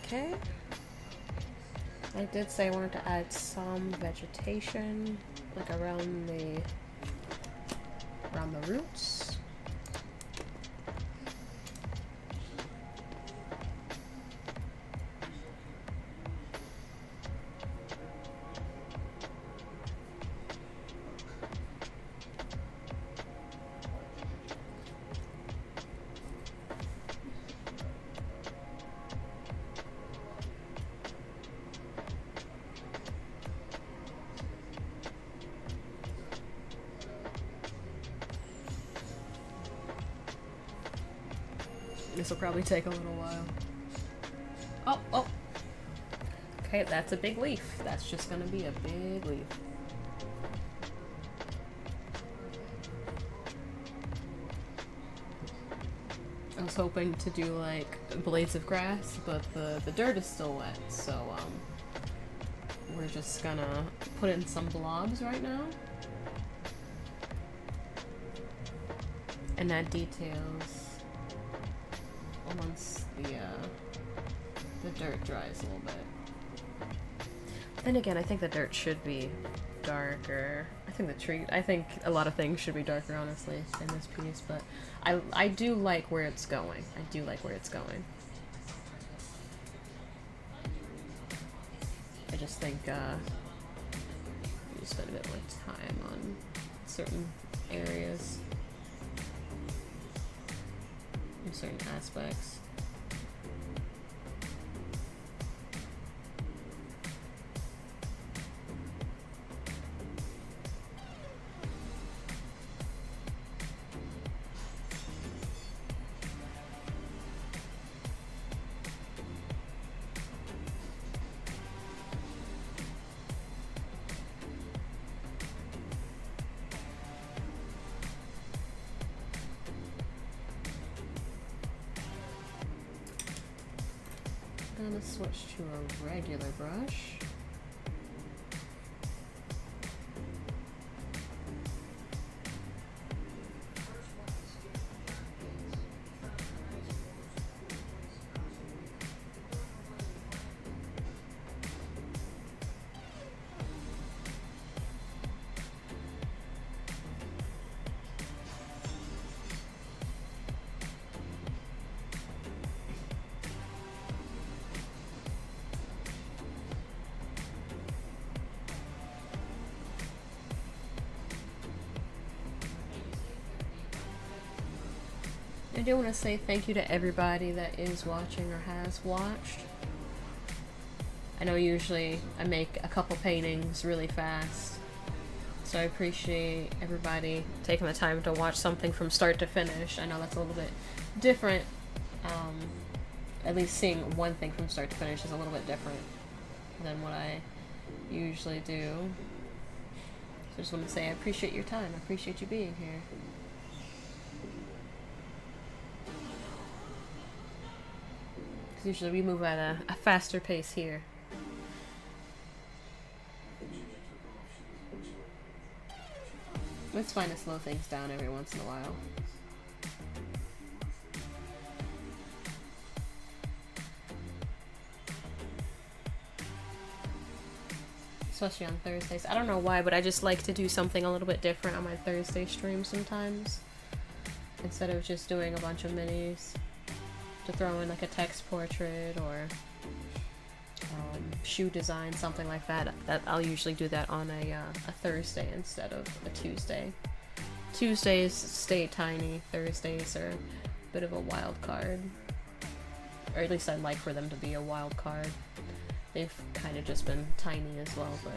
Speaker 1: Okay. I did say I wanted to add some vegetation, like around the roots. This will probably take a little while. Oh, oh. Okay, that's a big leaf. That's just gonna be a big leaf. I was hoping to do like blades of grass, but the dirt is still wet, so we're just gonna put in some blobs right now. And add details once the dirt dries a little bit. Then again, I think the dirt should be darker. I think a lot of things should be darker, honestly, in this piece, but I do like where it's going. I do like where it's going. I just think you spend a bit more time on certain areas, in certain aspects. gonna switch to a regular brush. I do want to say thank you to everybody that is watching or has watched. I know usually I make a couple paintings really fast, so I appreciate everybody taking the time to watch something from start to finish. I know that's a little bit different. At least seeing one thing from start to finish is a little bit different than what I usually do. So I just want to say I appreciate your time. I appreciate you being here. Usually we move at a faster pace here. It's fine to slow things down every once in a while. Especially on Thursdays. I don't know why, but I just like to do something a little bit different on my Thursday stream sometimes. Instead of just doing a bunch of minis. To throw in like a text portrait or shoe design, something like that. That I'll usually do that on a Thursday instead of a Tuesday. Tuesdays stay tiny. Thursdays are a bit of a wild card, or at least I'd like for them to be a wild card. They've kind of just been tiny as well, but.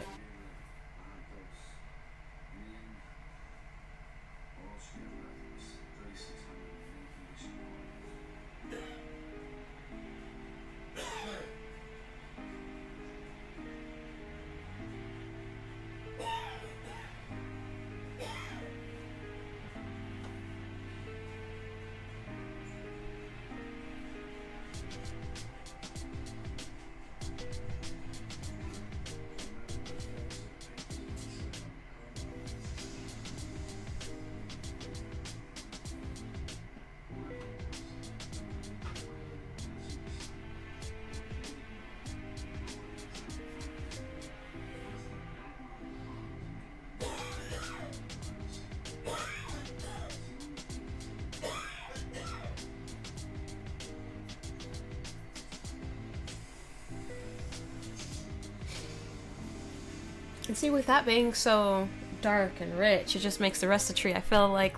Speaker 1: And see, with that being so dark and rich, it just makes the rest of the tree, I feel like,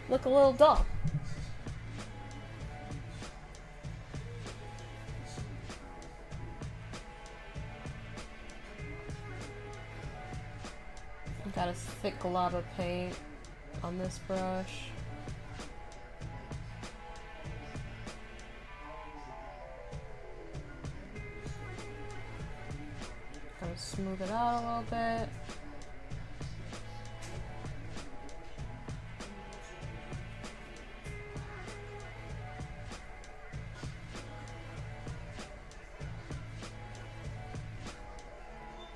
Speaker 1: look a little dull. Got a thick lava paint on this brush. Smooth it out a little bit.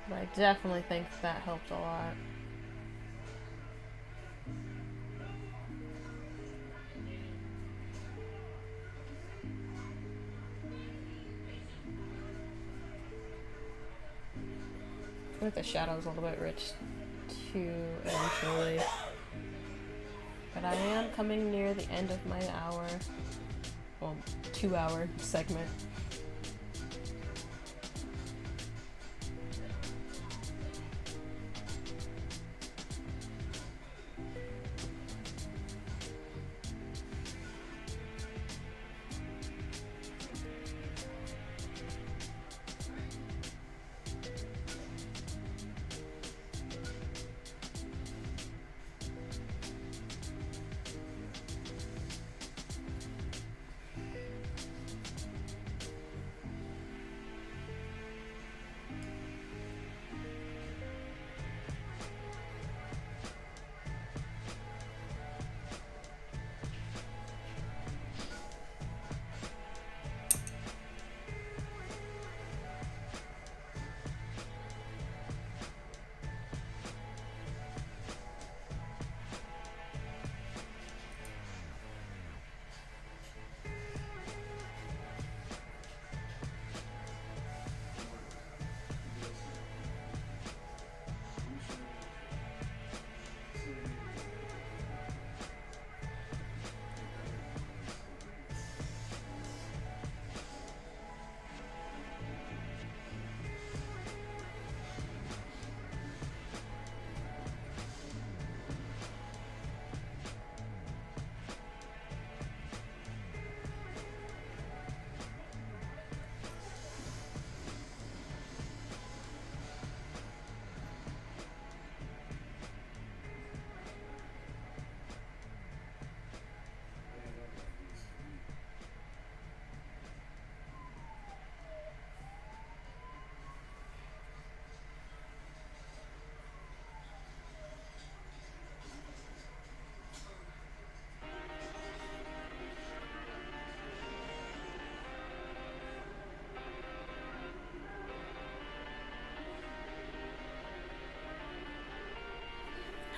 Speaker 1: But I definitely think that helped a lot. I think the shadow's a little bit rich too, eventually. But I am coming near the end of my hour, well, 2-hour segment.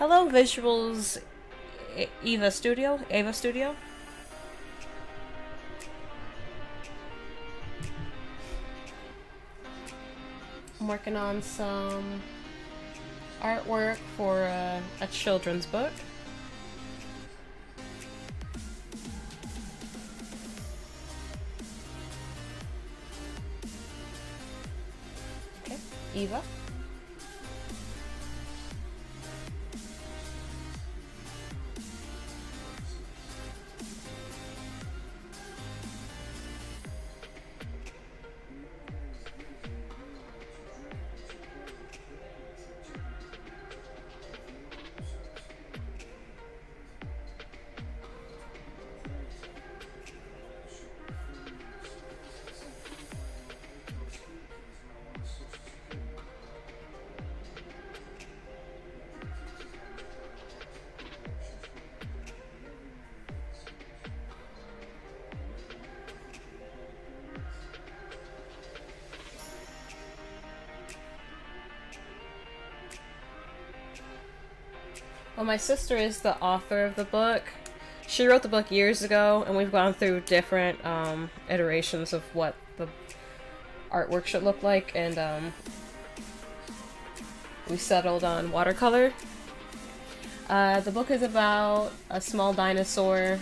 Speaker 1: Hello, Visuals Eva Studio? Ava Studio? I'm working on some artwork for a children's book. Okay, Eva. Well, my sister is the author of the book. She wrote the book years ago, and we've gone through different iterations of what the artwork should look like, and we settled on watercolor. The book is about a small dinosaur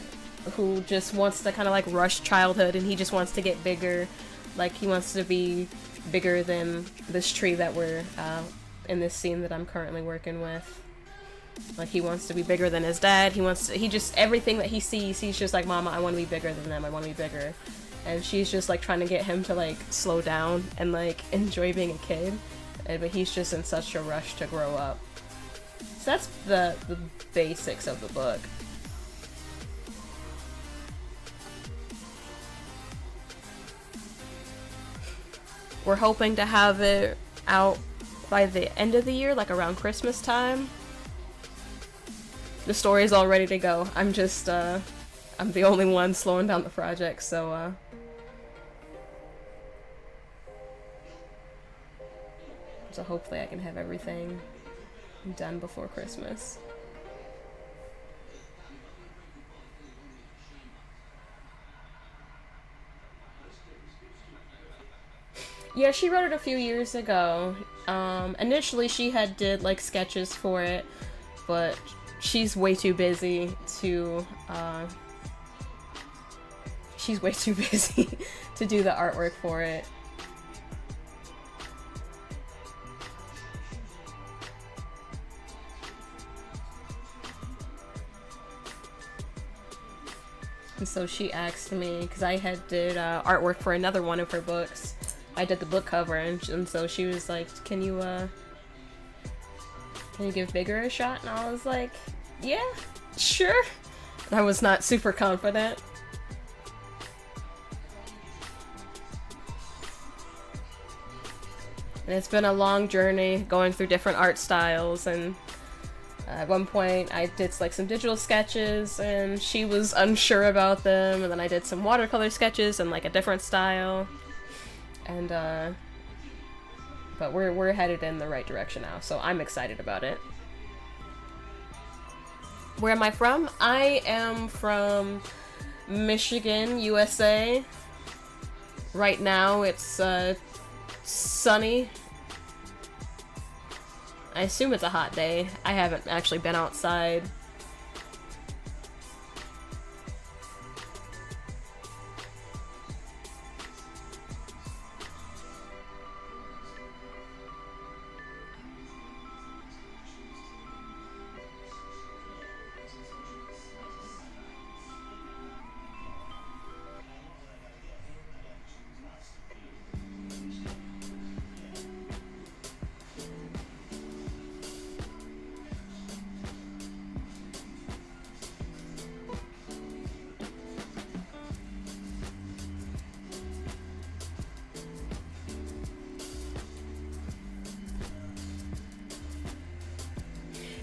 Speaker 1: who just wants to kind of like rush childhood, and he just wants to get bigger. Like, he wants to be bigger than this tree that we're in this scene that I'm currently working with. Like, he wants to be bigger than his dad. He just, everything that he sees, he's just like, Mama, I want to be bigger than them. I want to be bigger. And she's just like trying to get him to like slow down and like enjoy being a kid. But he's just in such a rush to grow up. So that's the basics of the book. We're hoping to have it out by the end of the year, like around Christmas time. The story's all ready to go. I'm just, I'm the only one slowing down the project, so, so hopefully I can have everything done before Christmas. Yeah, she wrote it a few years ago. Initially she had did, like, sketches for it, but she's way too busy to to do the artwork for it. And so she asked me, because I had did artwork for another one of her books. I did the book cover, and so she was like, can you give Bigger a shot? And I was like, yeah, sure. I was not super confident. And it's been a long journey going through different art styles, and at one point I did like some digital sketches and she was unsure about them, and then I did some watercolor sketches in like a different style. And but we're headed in the right direction now, so I'm excited about it. Where am I from? I am from Michigan, USA. Right now it's sunny. I assume it's a hot day. I haven't actually been outside.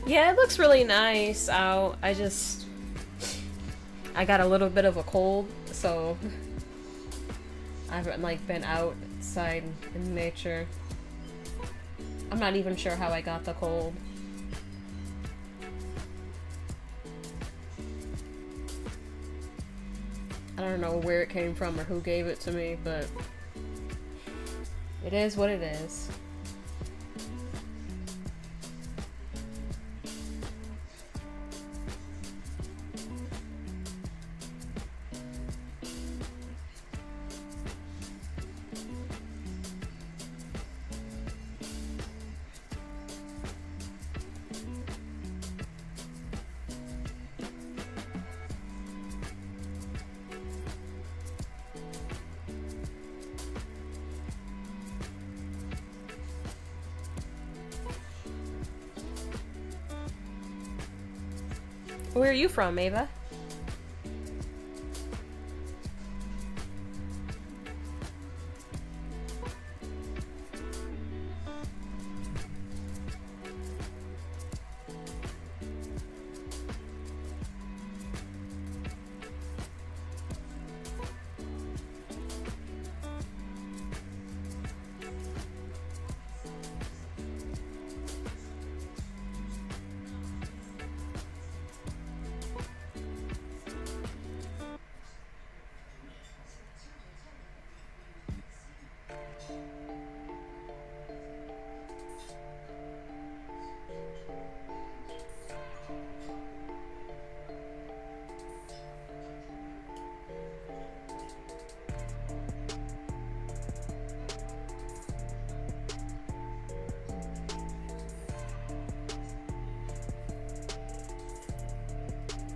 Speaker 1: Yeah, it looks really nice out. I got a little bit of a cold, so I haven't like been outside in nature. I'm not even sure how I got the cold. I don't know where it came from or who gave it to me, but it is what it is. Where are you from, Ava?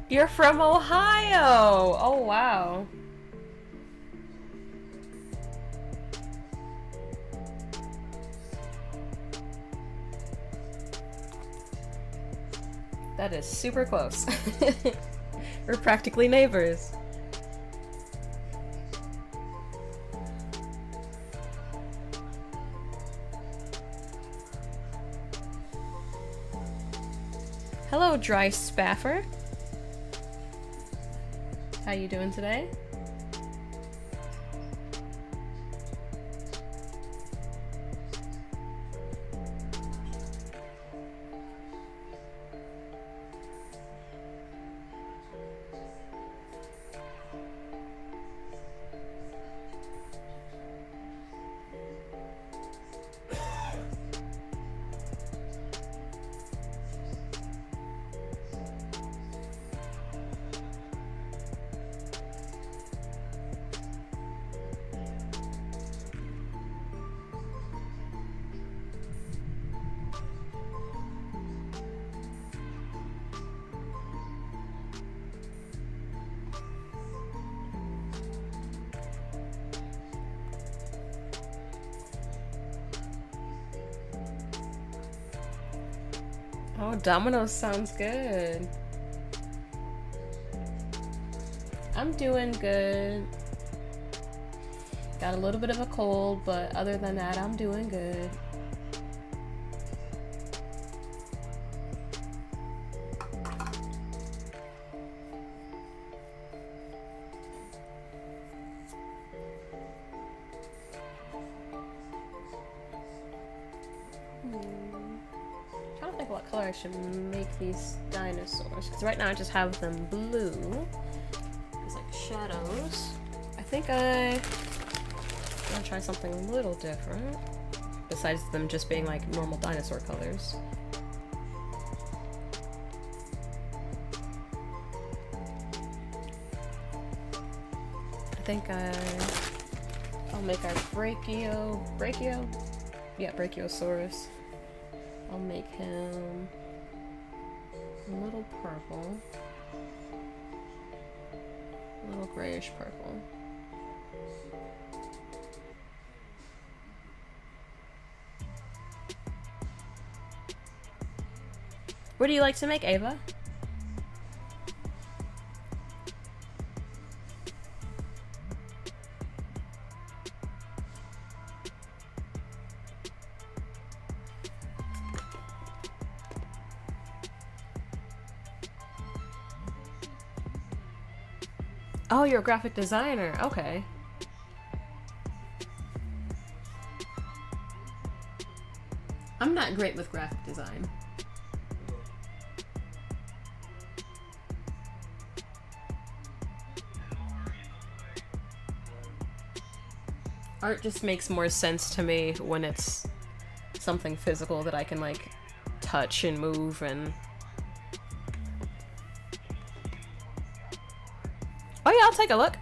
Speaker 1: You're from Ohio! Oh, wow. That is super close. We're practically neighbors. Hello, Dry Spaffer. How you doing today? Oh, Domino's sounds good. I'm doing good. Got a little bit of a cold, but other than that, I'm doing good. Trying to think what color I should make these dinosaurs, because right now I just have them blue. It's like shadows. I think I'm gonna try something a little different, besides them just being like normal dinosaur colors. I think I'll make our Brachiosaurus. I'll make him a little purple. A little grayish purple. What do you like to make, Ava? Oh, you're a graphic designer. Okay. I'm not great with graphic design. Art just makes more sense to me when it's something physical that I can, like, touch and move and... Oh yeah, I'll take a look.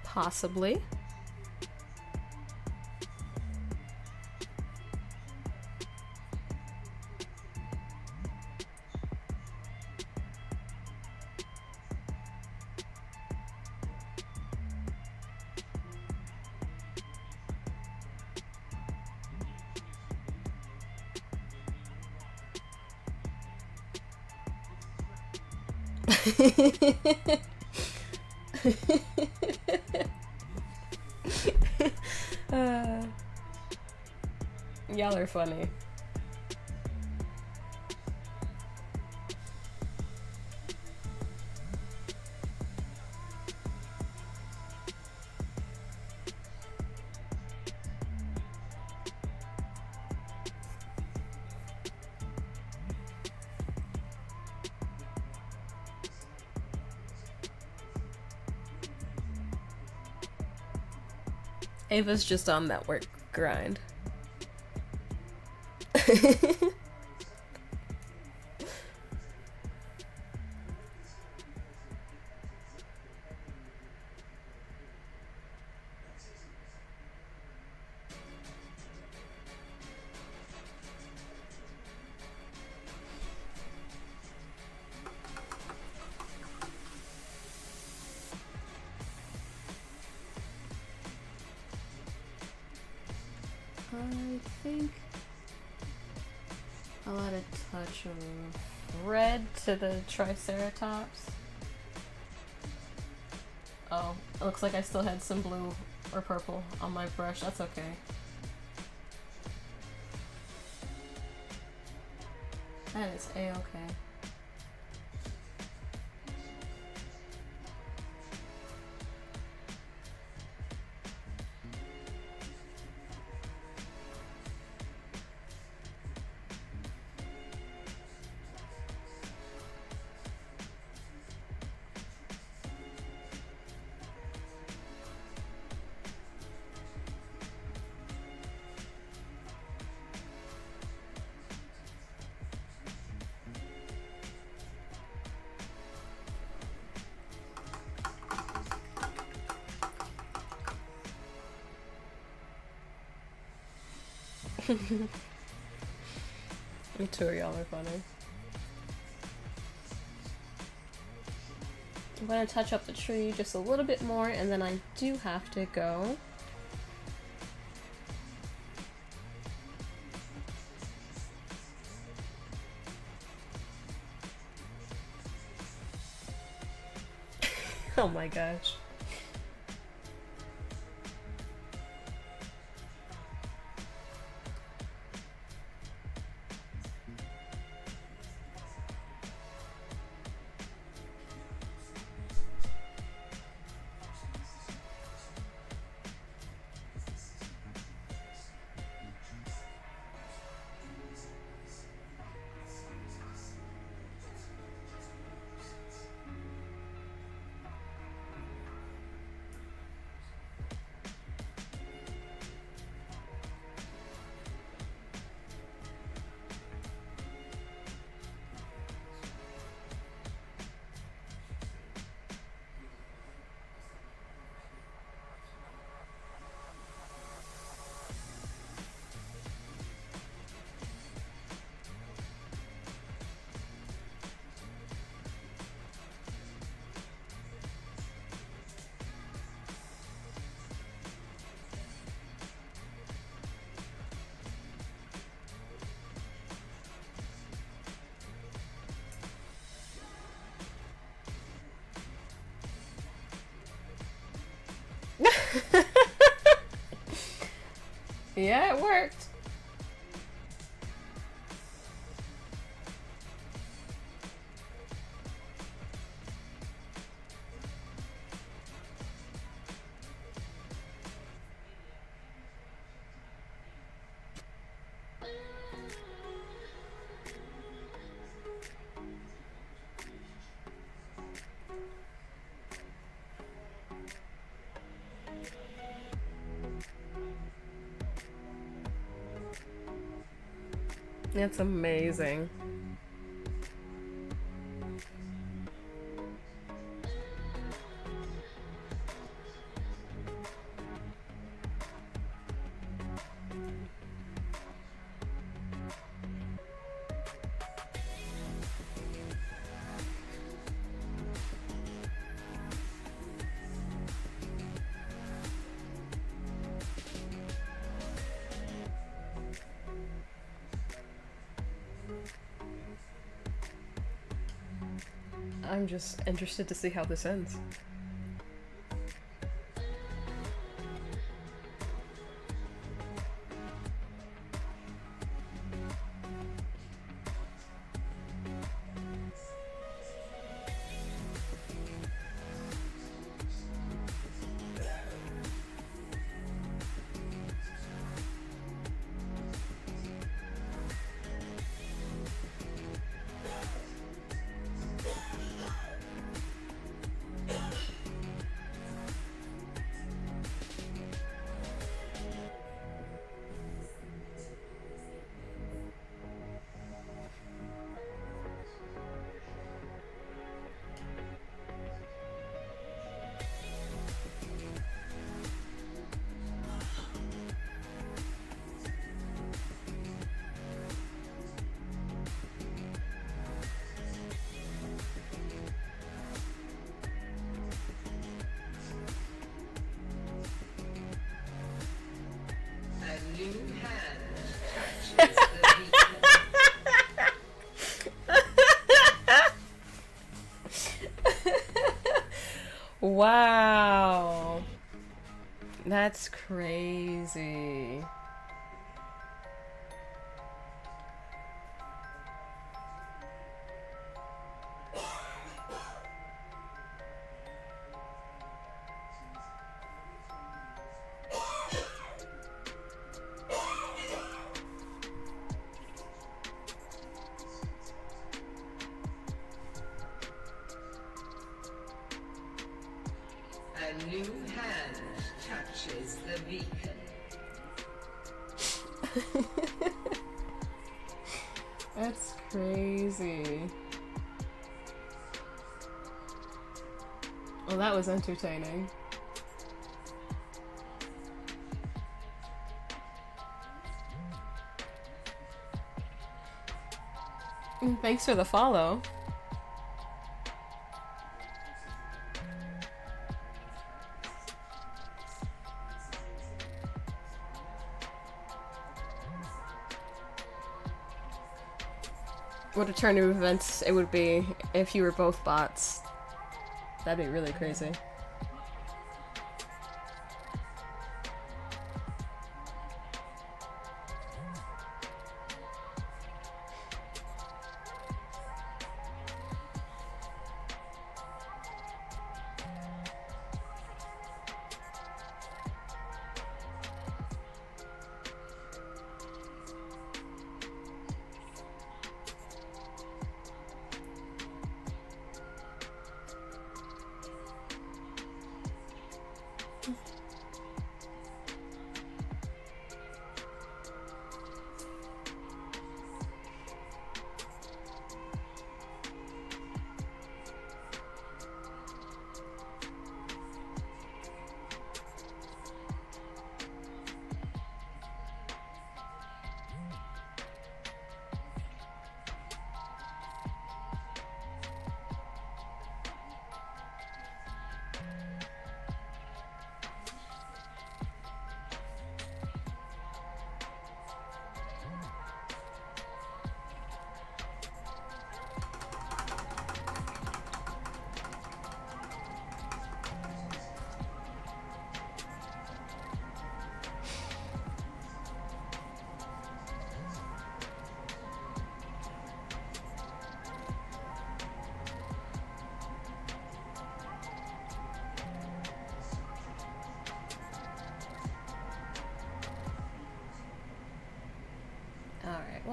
Speaker 1: Possibly. Y'all are funny. Ava's just on that work grind. I think I'll add a touch of red to the Triceratops. Oh, it looks like I still had some blue or purple on my brush. That's okay. That is a-okay. Me too, y'all are funny. I'm gonna touch up the tree just a little bit more, and then I do have to go. Oh my gosh. Yeah, it worked. It's amazing. I'm just interested to see how this ends. Wow. That's crazy.
Speaker 2: A new hand touches the beacon.
Speaker 1: That's crazy. Well, that was entertaining. Thanks for the follow. What a turn of events it would be if you were both bots. That'd be really crazy.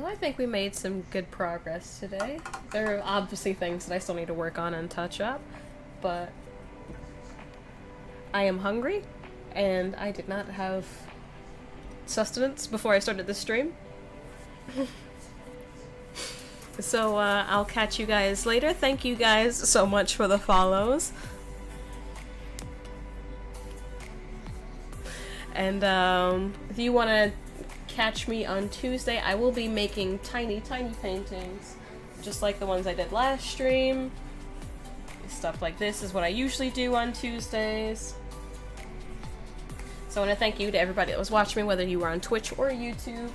Speaker 1: I think we made some good progress today. There are obviously things that I still need to work on and touch up, but I am hungry, and I did not have sustenance before I started this stream. So, I'll catch you guys later. Thank you guys so much for the follows. And, if you want to catch me on Tuesday, I will be making tiny paintings, just like the ones I did last stream. Stuff like this is what I usually do on Tuesdays. So I want to thank you to everybody that was watching me, whether you were on Twitch or YouTube.